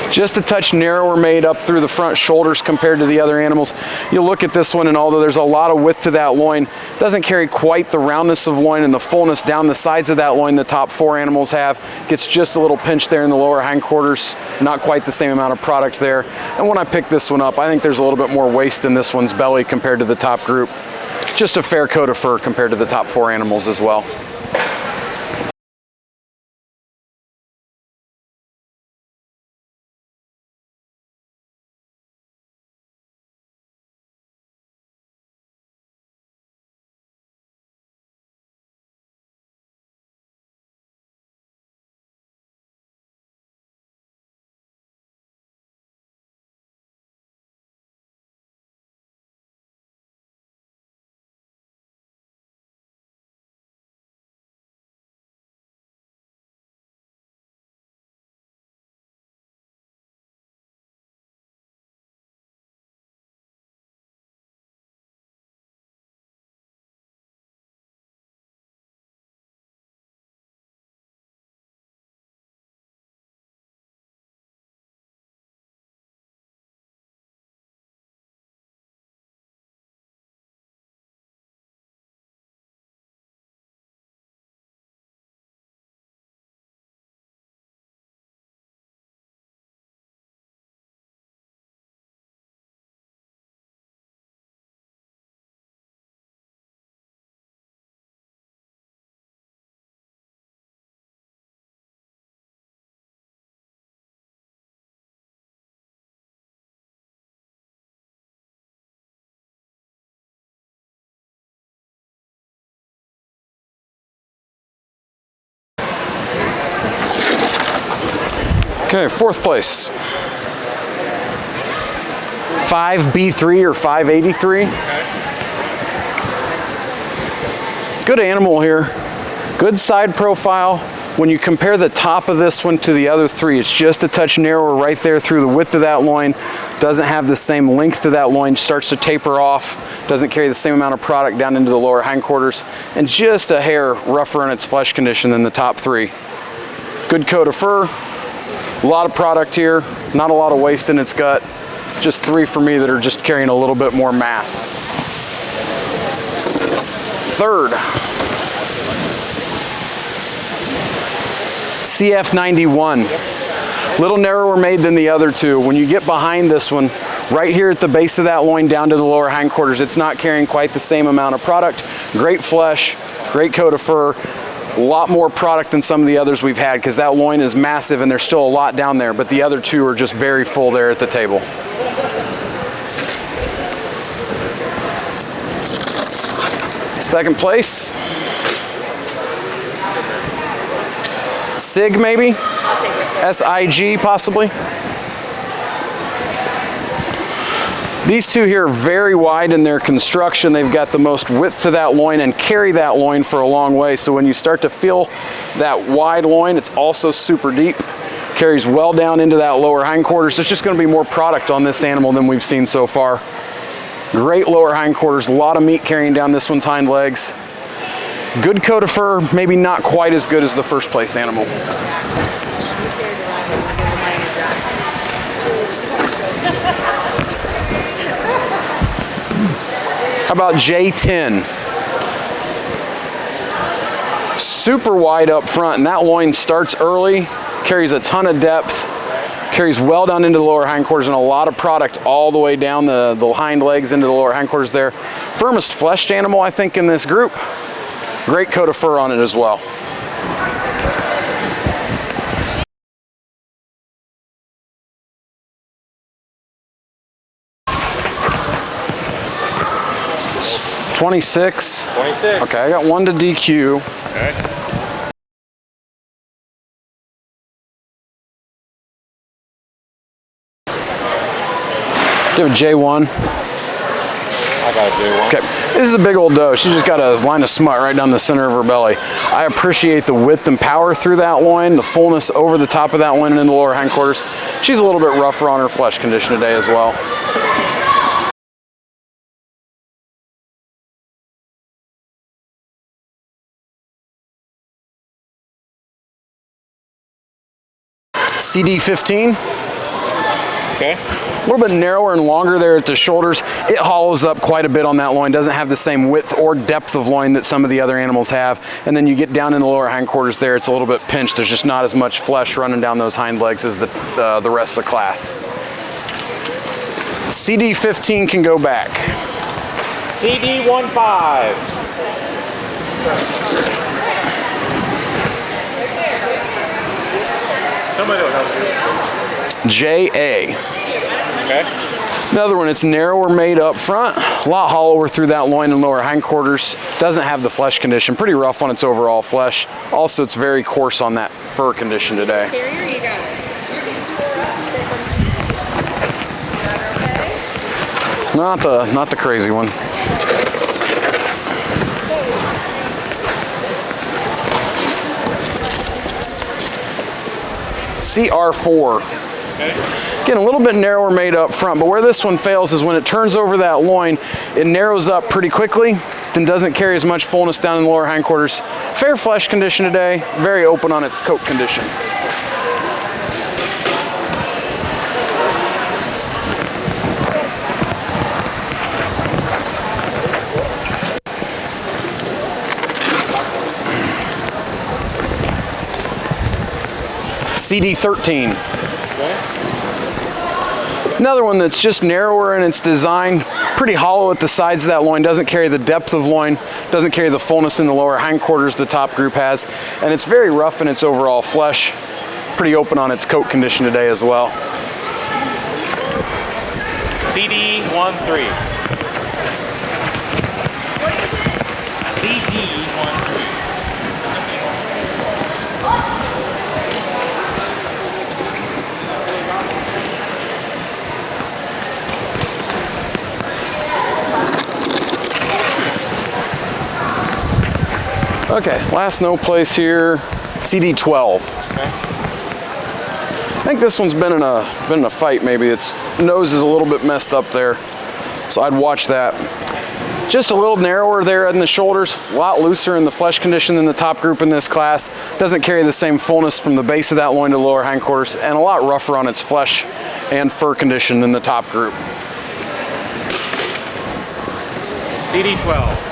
Just a touch narrower made up through the front shoulders compared to the other animals. You look at this one, and although there's a lot of width to that loin, it doesn't carry quite the roundness of loin and the fullness down the sides of that loin the top 4 animals have. Gets just a little pinch there in the lower hindquarters, not quite the same amount of product there. And when I pick this one up, I think there's a little bit more waist in this one's belly compared to the top group. Just a fair coat of fur compared to the top 4 animals as well. Okay, fourth place. 5B3 or 583. Good animal here. Good side profile. When you compare the top of this one to the other three, it's just a touch narrower right there through the width of that loin. Doesn't have the same length to that loin, starts to taper off. Doesn't carry the same amount of product down into the lower hindquarters, and just a hair rougher in its flesh condition than the top three. Good coat of fur, a lot of product here, not a lot of waste in its gut. Just three for me that are just carrying a little bit more mass. Third, CF91. Little narrower made than the other two. When you get behind this one, right here at the base of that loin down to the lower hindquarters, it's not carrying quite the same amount of product. Great flesh, great coat of fur, a lot more product than some of the others we've had because that loin is massive and there's still a lot down there, but the other two are just very full there at the table. Second place. SIG maybe? SIG possibly? These two here are very wide in their construction. They've got the most width to that loin and carry that loin for a long way. So when you start to feel that wide loin, it's also super deep. Carries well down into that lower hindquarters. There's just going to be more product on this animal than we've seen so far. Great lower hindquarters, a lot of meat carrying down this one's hind legs. Good coat of fur, maybe not quite as good as the first place animal. How about J10? Super wide up front, and that loin starts early, carries a ton of depth, carries well down into the lower hindquarters, and a lot of product all the way down the hind legs into the lower hindquarters there. Firmest fleshed animal, I think, in this group. Great coat of fur on it as well. $26. $26. Okay, I got one to DQ. Okay. Do you have a J1? I got a J1. Okay, this is a big old doe. She just got a line of smut right down the center of her belly. I appreciate the width and power through that loin, the fullness over the top of that loin and in the lower hindquarters. She's a little bit rougher on her flesh condition today as well. CD15. Okay. A little bit narrower and longer there at the shoulders. It hollows up quite a bit on that loin. Doesn't have the same width or depth of loin that some of the other animals have. And then you get down in the lower hindquarters there, it's a little bit pinched. There's just not as much flesh running down those hind legs as the rest of the class. CD15 can go back. CD15. Somebody will help you. JA. Okay. Another one, it's narrower made up front, a lot hollower through that loin and lower hindquarters. Doesn't have the flesh condition, pretty rough on its overall flesh. Also, it's very coarse on that fur condition today. Carrier, you got it. Not the crazy one. CR4. Okay. Again, a little bit narrower made up front, but where this one fails is when it turns over that loin, it narrows up pretty quickly, then doesn't carry as much fullness down in the lower hindquarters. Fair flesh condition today, very open on its coat condition. CD13. Another one that's just narrower in its design, pretty hollow at the sides of that loin, doesn't carry the depth of loin, doesn't carry the fullness in the lower hindquarters the top group has, and it's very rough in its overall flesh, pretty open on its coat condition today as well. CD13. CD13. Okay, last no place here, CD12. Okay. I think this one's been in a fight. Maybe its nose is a little bit messed up there, so I'd watch that. Just a little narrower there in the shoulders, a lot looser in the flesh condition than the top group in this class. Doesn't carry the same fullness from the base of that loin to the lower hindquarters, and a lot rougher on its flesh and fur condition than the top group. CD12.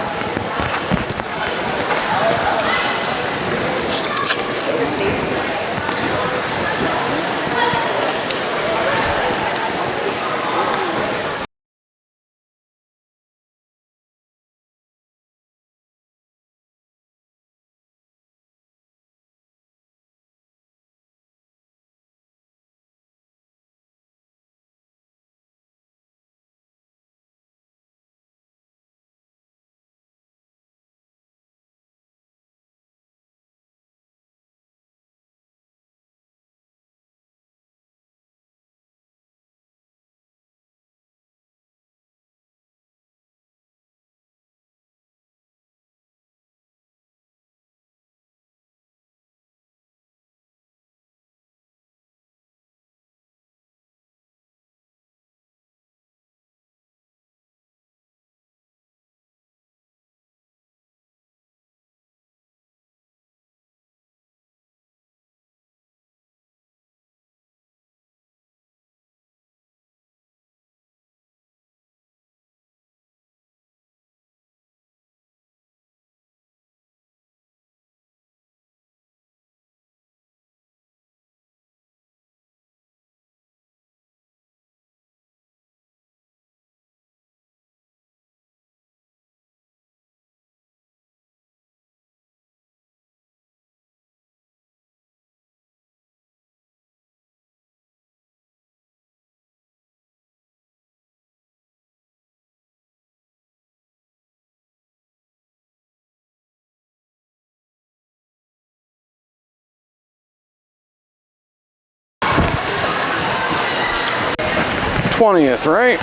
'20th, right?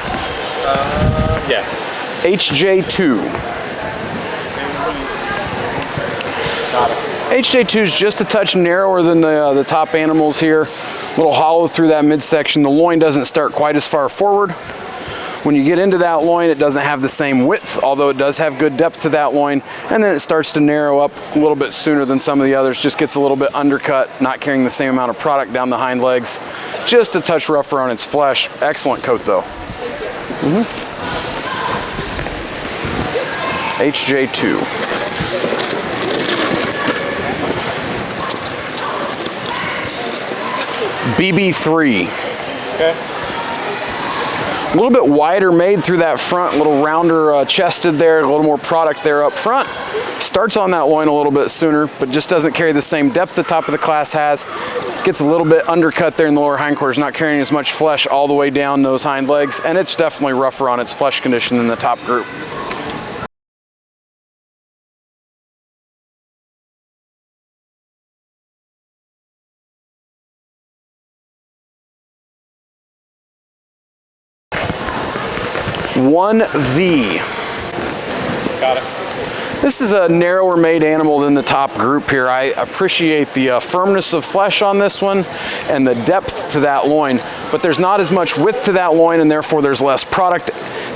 Yes. HJ2. HJ2 is just a touch narrower than the top animals here. A little hollow through that midsection. The loin doesn't start quite as far forward. When you get into that loin, it doesn't have the same width, although it does have good depth to that loin. And then it starts to narrow up a little bit sooner than some of the others. Just gets a little bit undercut, not carrying the same amount of product down the hind legs. Just a touch rougher on its flesh. Excellent coat though. HJ2. BB3. Okay. A little bit wider made through that front, a little rounder chested there, a little more product there up front. Starts on that loin a little bit sooner, but just doesn't carry the same depth the top of the class has. Gets a little bit undercut there in the lower hindquarters, not carrying as much flesh all the way down those hind legs, and it's definitely rougher on its flesh condition than the top group. '1V. Got it. This is a narrower made animal than the top group here. I appreciate the firmness of flesh on this one and the depth to that loin, but there's not as much width to that loin, and therefore there's less product.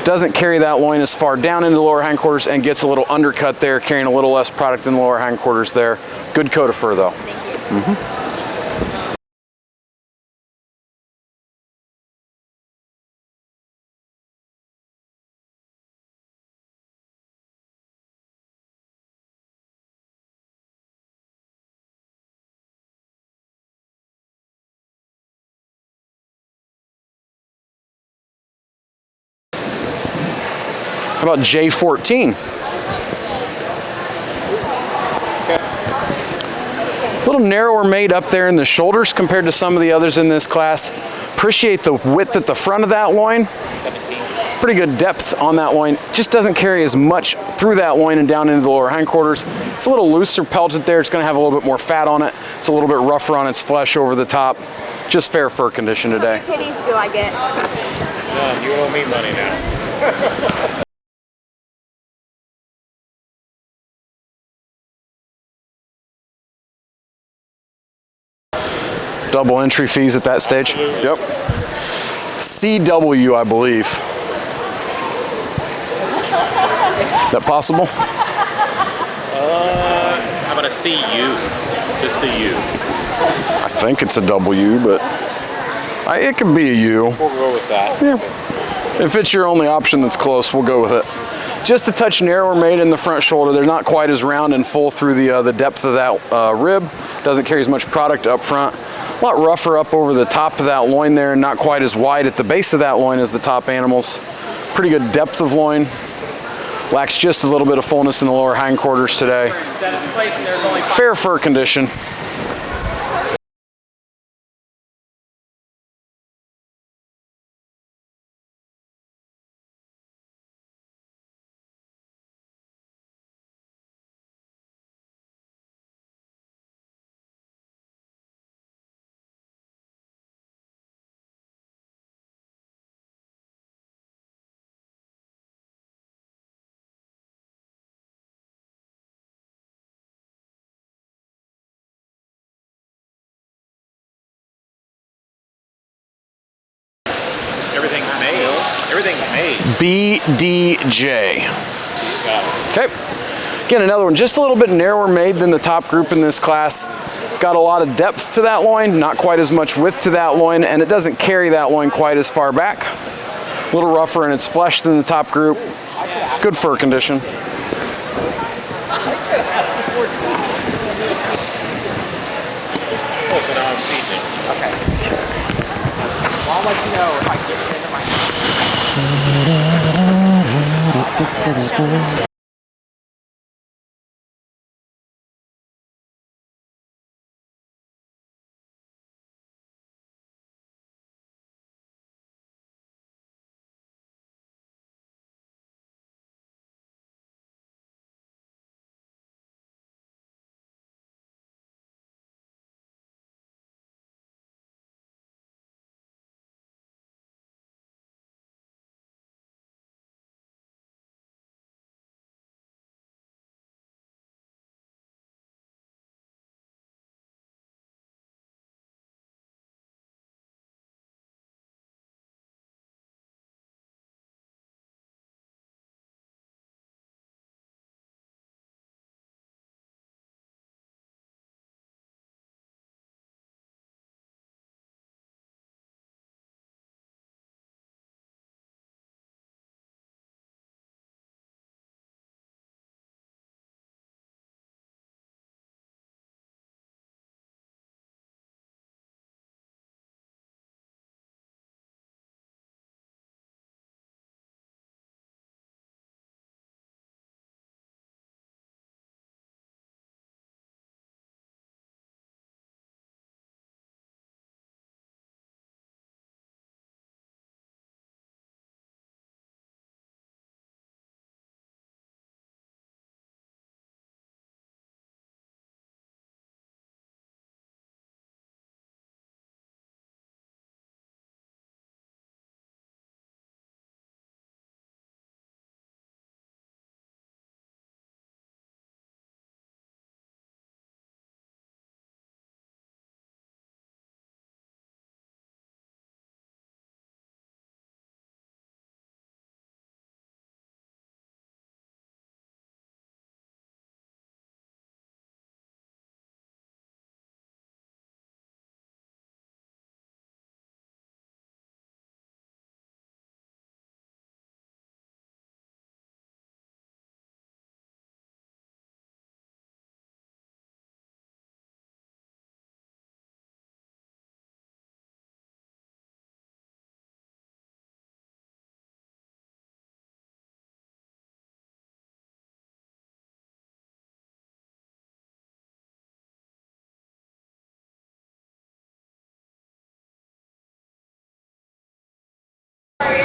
Doesn't carry that loin as far down into the lower hindquarters and gets a little undercut there, carrying a little less product in the lower hindquarters there. Good coat of fur though. How about J14? A little narrower made up there in the shoulders compared to some of the others in this class. Appreciate the width at the front of that loin. Pretty good depth on that loin. Just doesn't carry as much through that loin and down into the lower hindquarters. It's a little looser pelted there. It's going to have a little bit more fat on it. It's a little bit rougher on its flesh over the top. Just fair fur condition today. How many pennies do I get? None. You owe me money now. Double entry fees at that stage. Yep. CW, I believe. Is that possible? How about a CU? Just a U. I think it's a W, but it could be a U. We'll go with that. Yeah. If it's your only option that's close, we'll go with it. Just a touch narrower made in the front shoulder. They're not quite as round and full through the depth of that rib. Doesn't carry as much product up front. A lot rougher up over the top of that loin there, and not quite as wide at the base of that loin as the top animals. Pretty good depth of loin. Lacks just a little bit of fullness in the lower hindquarters today. Fair fur condition. Everything's made. Everything's made. BDJ. Okay. Again, another one just a little bit narrower made than the top group in this class. It's got a lot of depth to that loin, not quite as much width to that loin, and it doesn't carry that loin quite as far back. A little rougher in its flesh than the top group. Good fur condition. Oh, so now I'm seasoning. Okay. Well, I'll let you know if I get into my...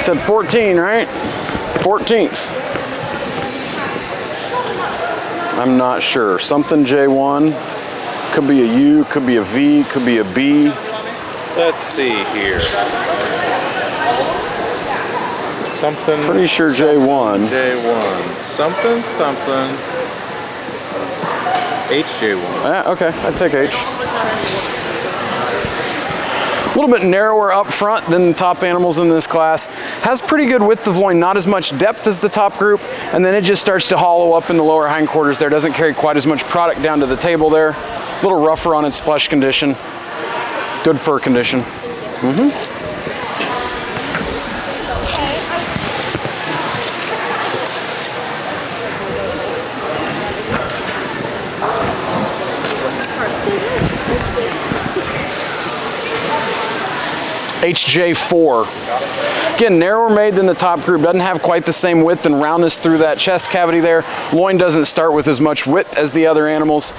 Said 14, right? 14th. I'm not sure. Something J1. Could be a U, could be a V, could be a B. Let's see here. Something. Pretty sure J1. J1. Something, something. HJ1. Okay, I'd take H. A little bit narrower up front than the top animals in this class. Has pretty good width of loin, not as much depth as the top group, and then it just starts to hollow up in the lower hindquarters there. Doesn't carry quite as much product down to the table there. A little rougher on its flesh condition. Good fur condition. HJ4. Again, narrower made than the top group. Doesn't have quite the same width and roundness through that chest cavity there. Loin doesn't start with as much width as the other animals.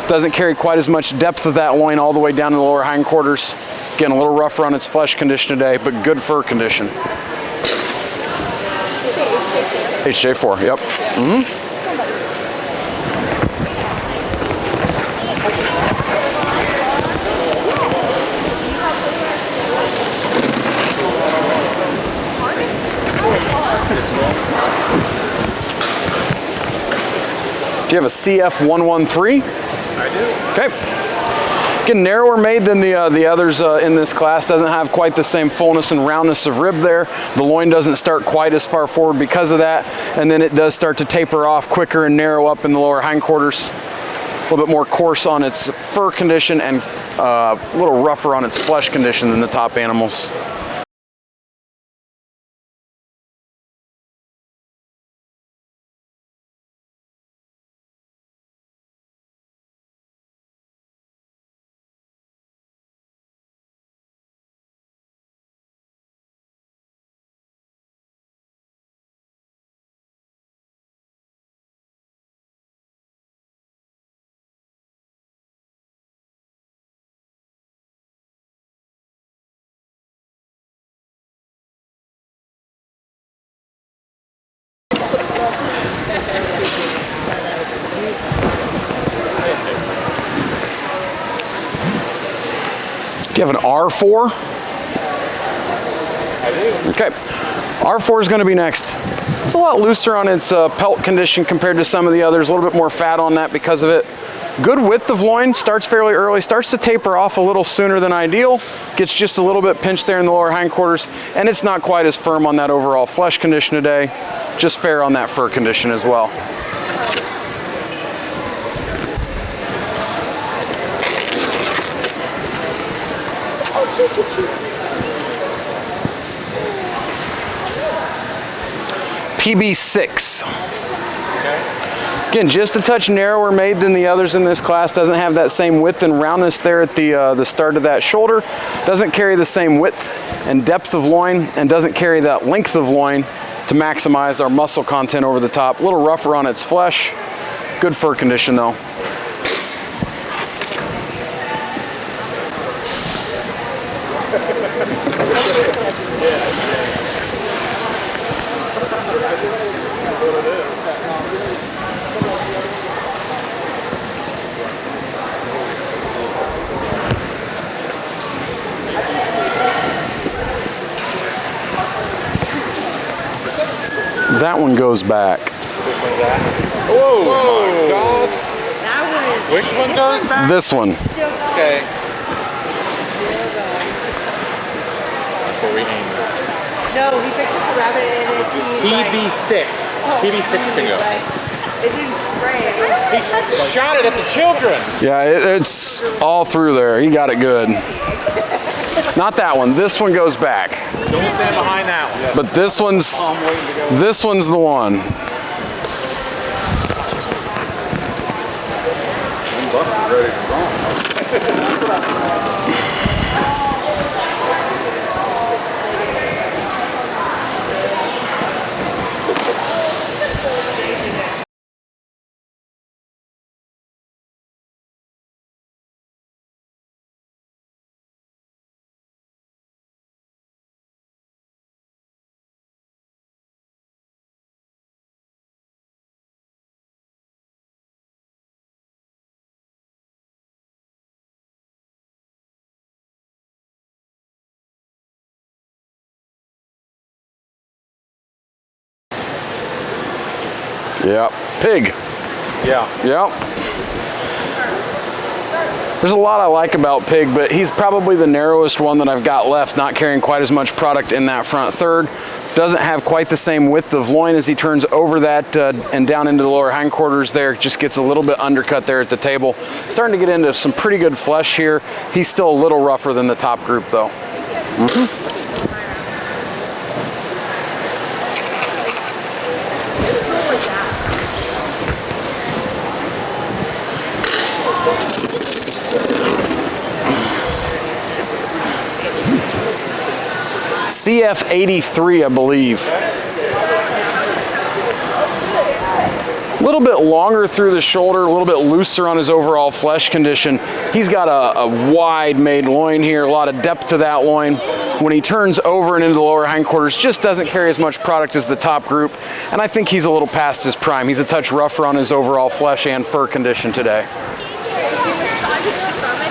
Doesn't carry quite as much depth of that loin all the way down to the lower hindquarters. Again, a little rougher on its flesh condition today, but good fur condition. HJ4, yep. Do you have a CF113? I do. Okay. Again, narrower made than the others in this class. Doesn't have quite the same fullness and roundness of rib there. The loin doesn't start quite as far forward because of that, and then it does start to taper off quicker and narrow up in the lower hindquarters. A little bit more coarse on its fur condition and a little rougher on its flesh condition than the top animals. Do you have an R4? I do. Okay, R4 is going to be next. It's a lot looser on its pelt condition compared to some of the others. A little bit more fat on that because of it. Good width of loin, starts fairly early, starts to taper off a little sooner than ideal. Gets just a little bit pinched there in the lower hindquarters, and it's not quite as firm on that overall flesh condition today. Just fair on that fur condition as well. PB6. Again, just a touch narrower made than the others in this class. Doesn't have that same width and roundness there at the start of that shoulder. Doesn't carry the same width and depth of loin, and doesn't carry that length of loin to maximize our muscle content over the top. A little rougher on its flesh. Good fur condition though. That one goes back. Whoa, my God. That was. Which one goes back? This one. Okay. That's what we named it. No, he picked up the rabbit and it PB6. PB6 can go. It didn't spray. He shot it at the children. Yeah, it's all through there. He got it good. Not that one. This one goes back. Don't stand behind that one. But this one's the one. Yeah, pig. Yeah. Yep. There's a lot I like about Pig, but he's probably the narrowest one that I've got left, not carrying quite as much product in that front third. Doesn't have quite the same width of loin as he turns over that and down into the lower hindquarters there. Just gets a little bit undercut there at the table. Starting to get into some pretty good flesh here. He's still a little rougher than the top group though. CF83, I believe. A little bit longer through the shoulder, a little bit looser on his overall flesh condition. He's got a wide made loin here, a lot of depth to that loin. When he turns over and into the lower hindquarters, just doesn't carry as much product as the top group. And I think he's a little past his prime. He's a touch rougher on his overall flesh and fur condition today.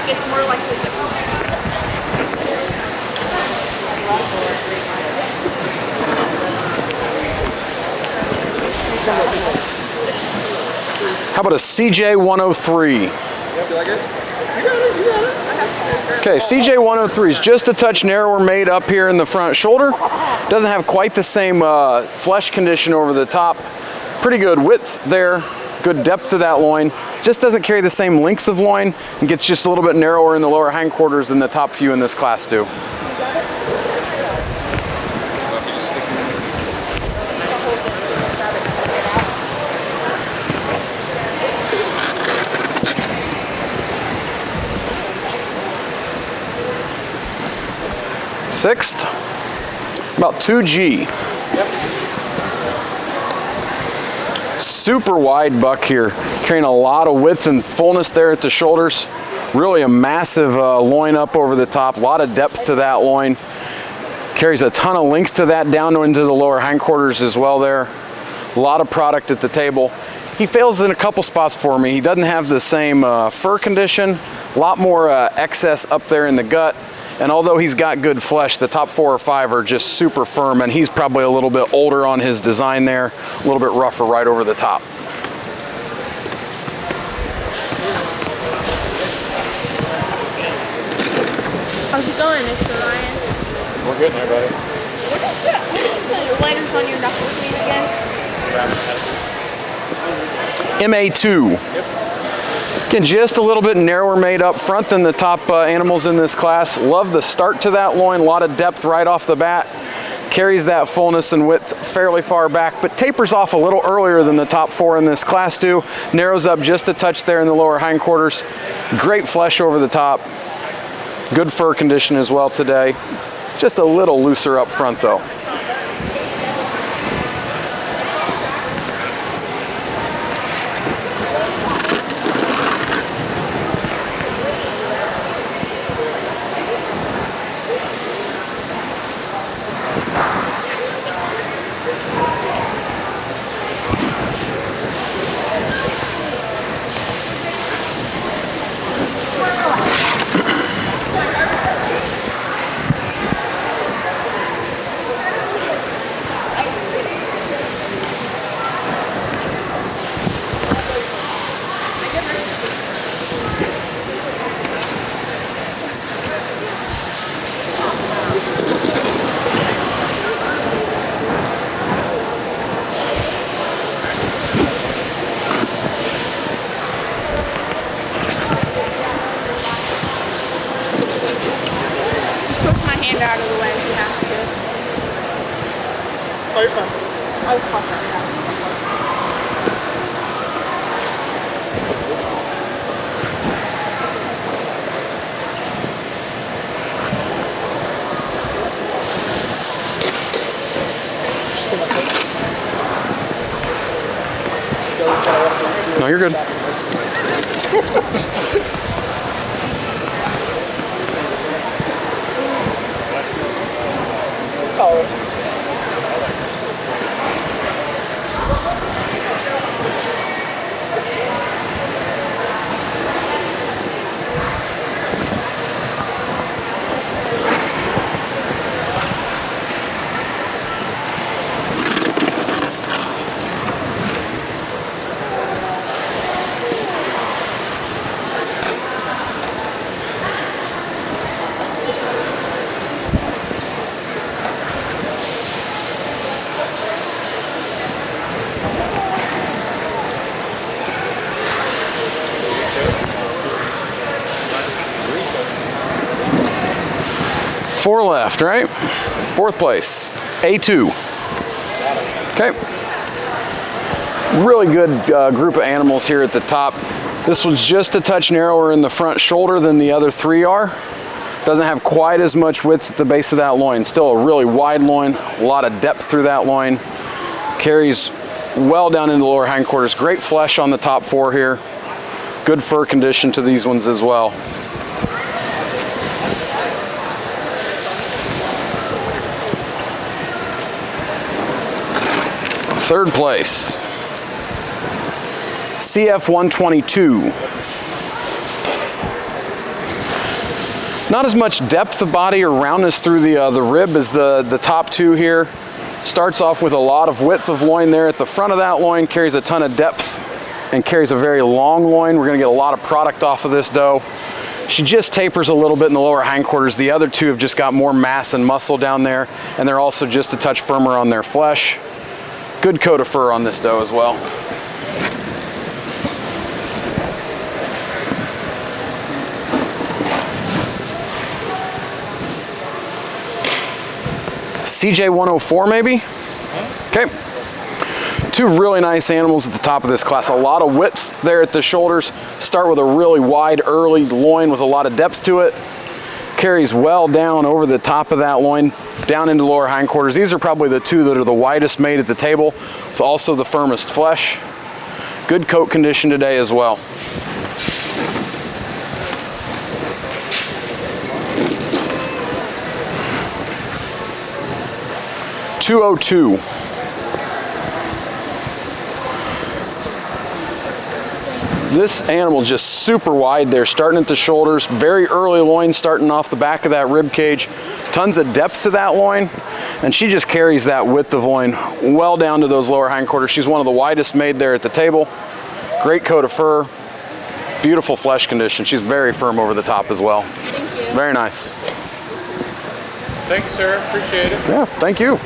It's more likely to How about a CJ103? Okay, CJ103 is just a touch narrower made up here in the front shoulder. Doesn't have quite the same flesh condition over the top. Pretty good width there, good depth to that loin. Just doesn't carry the same length of loin and gets just a little bit narrower in the lower hindquarters than the top few in this class do. Sixth, about 2G. Super wide buck here, carrying a lot of width and fullness there at the shoulders. Really a massive loin up over the top, a lot of depth to that loin. Carries a ton of length to that down into the lower hindquarters as well there. A lot of product at the table. He fails in a couple spots for me. He doesn't have the same fur condition, a lot more excess up there in the gut. And although he's got good flesh, the top 4 or 5 are just super firm, and he's probably a little bit older on his design there, a little bit rougher right over the top. How's it going, Mr. Ryan? We're getting there, buddy. What is the letters on your knuckles mean again? MA2. Yep. Again, just a little bit narrower made up front than the top animals in this class. Love the start to that loin, a lot of depth right off the bat. Carries that fullness and width fairly far back, but tapers off a little earlier than the top 4 in this class do. Narrows up just a touch there in the lower hindquarters. Great flesh over the top. Good fur condition as well today. Just a little looser up front though. Out of the way if you have to. Oh, you're fine. I'll pop that No, you're good. 4 left, right? 4th place, A2. Okay. Really good group of animals here at the top. This one's just a touch narrower in the front shoulder than the other 3 are. Doesn't have quite as much width at the base of that loin. Still a really wide loin, a lot of depth through that loin. Carries well down into the lower hindquarters. Great flesh on the top 4 here. Good fur condition to these ones as well. Third place, CF 122. Not as much depth of body or roundness through the rib as the top 2 here. Starts off with a lot of width of loin there at the front of that loin, carries a ton of depth and carries a very long loin. We're gonna get a lot of product off of this doe. She just tapers a little bit in the lower hindquarters. The other 2 have just got more mass and muscle down there, and they're also just a touch firmer on their flesh. Good coat of fur on this doe as well. CJ 104 maybe? Okay. 2 really nice animals at the top of this class. A lot of width there at the shoulders. Start with a really wide early loin with a lot of depth to it. Carries well down over the top of that loin, down into the lower hindquarters. These are probably the 2 that are the widest made at the table, with also the firmest flesh. Good coat condition today as well. .202. This animal just super wide there, starting at the shoulders, very early loin starting off the back of that rib cage. Tons of depth to that loin, and she just carries that width of loin well down to those lower hindquarters. She's one of the widest made there at the table. Great coat of fur, beautiful flesh condition. She's very firm over the top as well. Thank you. Very nice. Thanks, sir. Appreciate it. Yeah, thank you.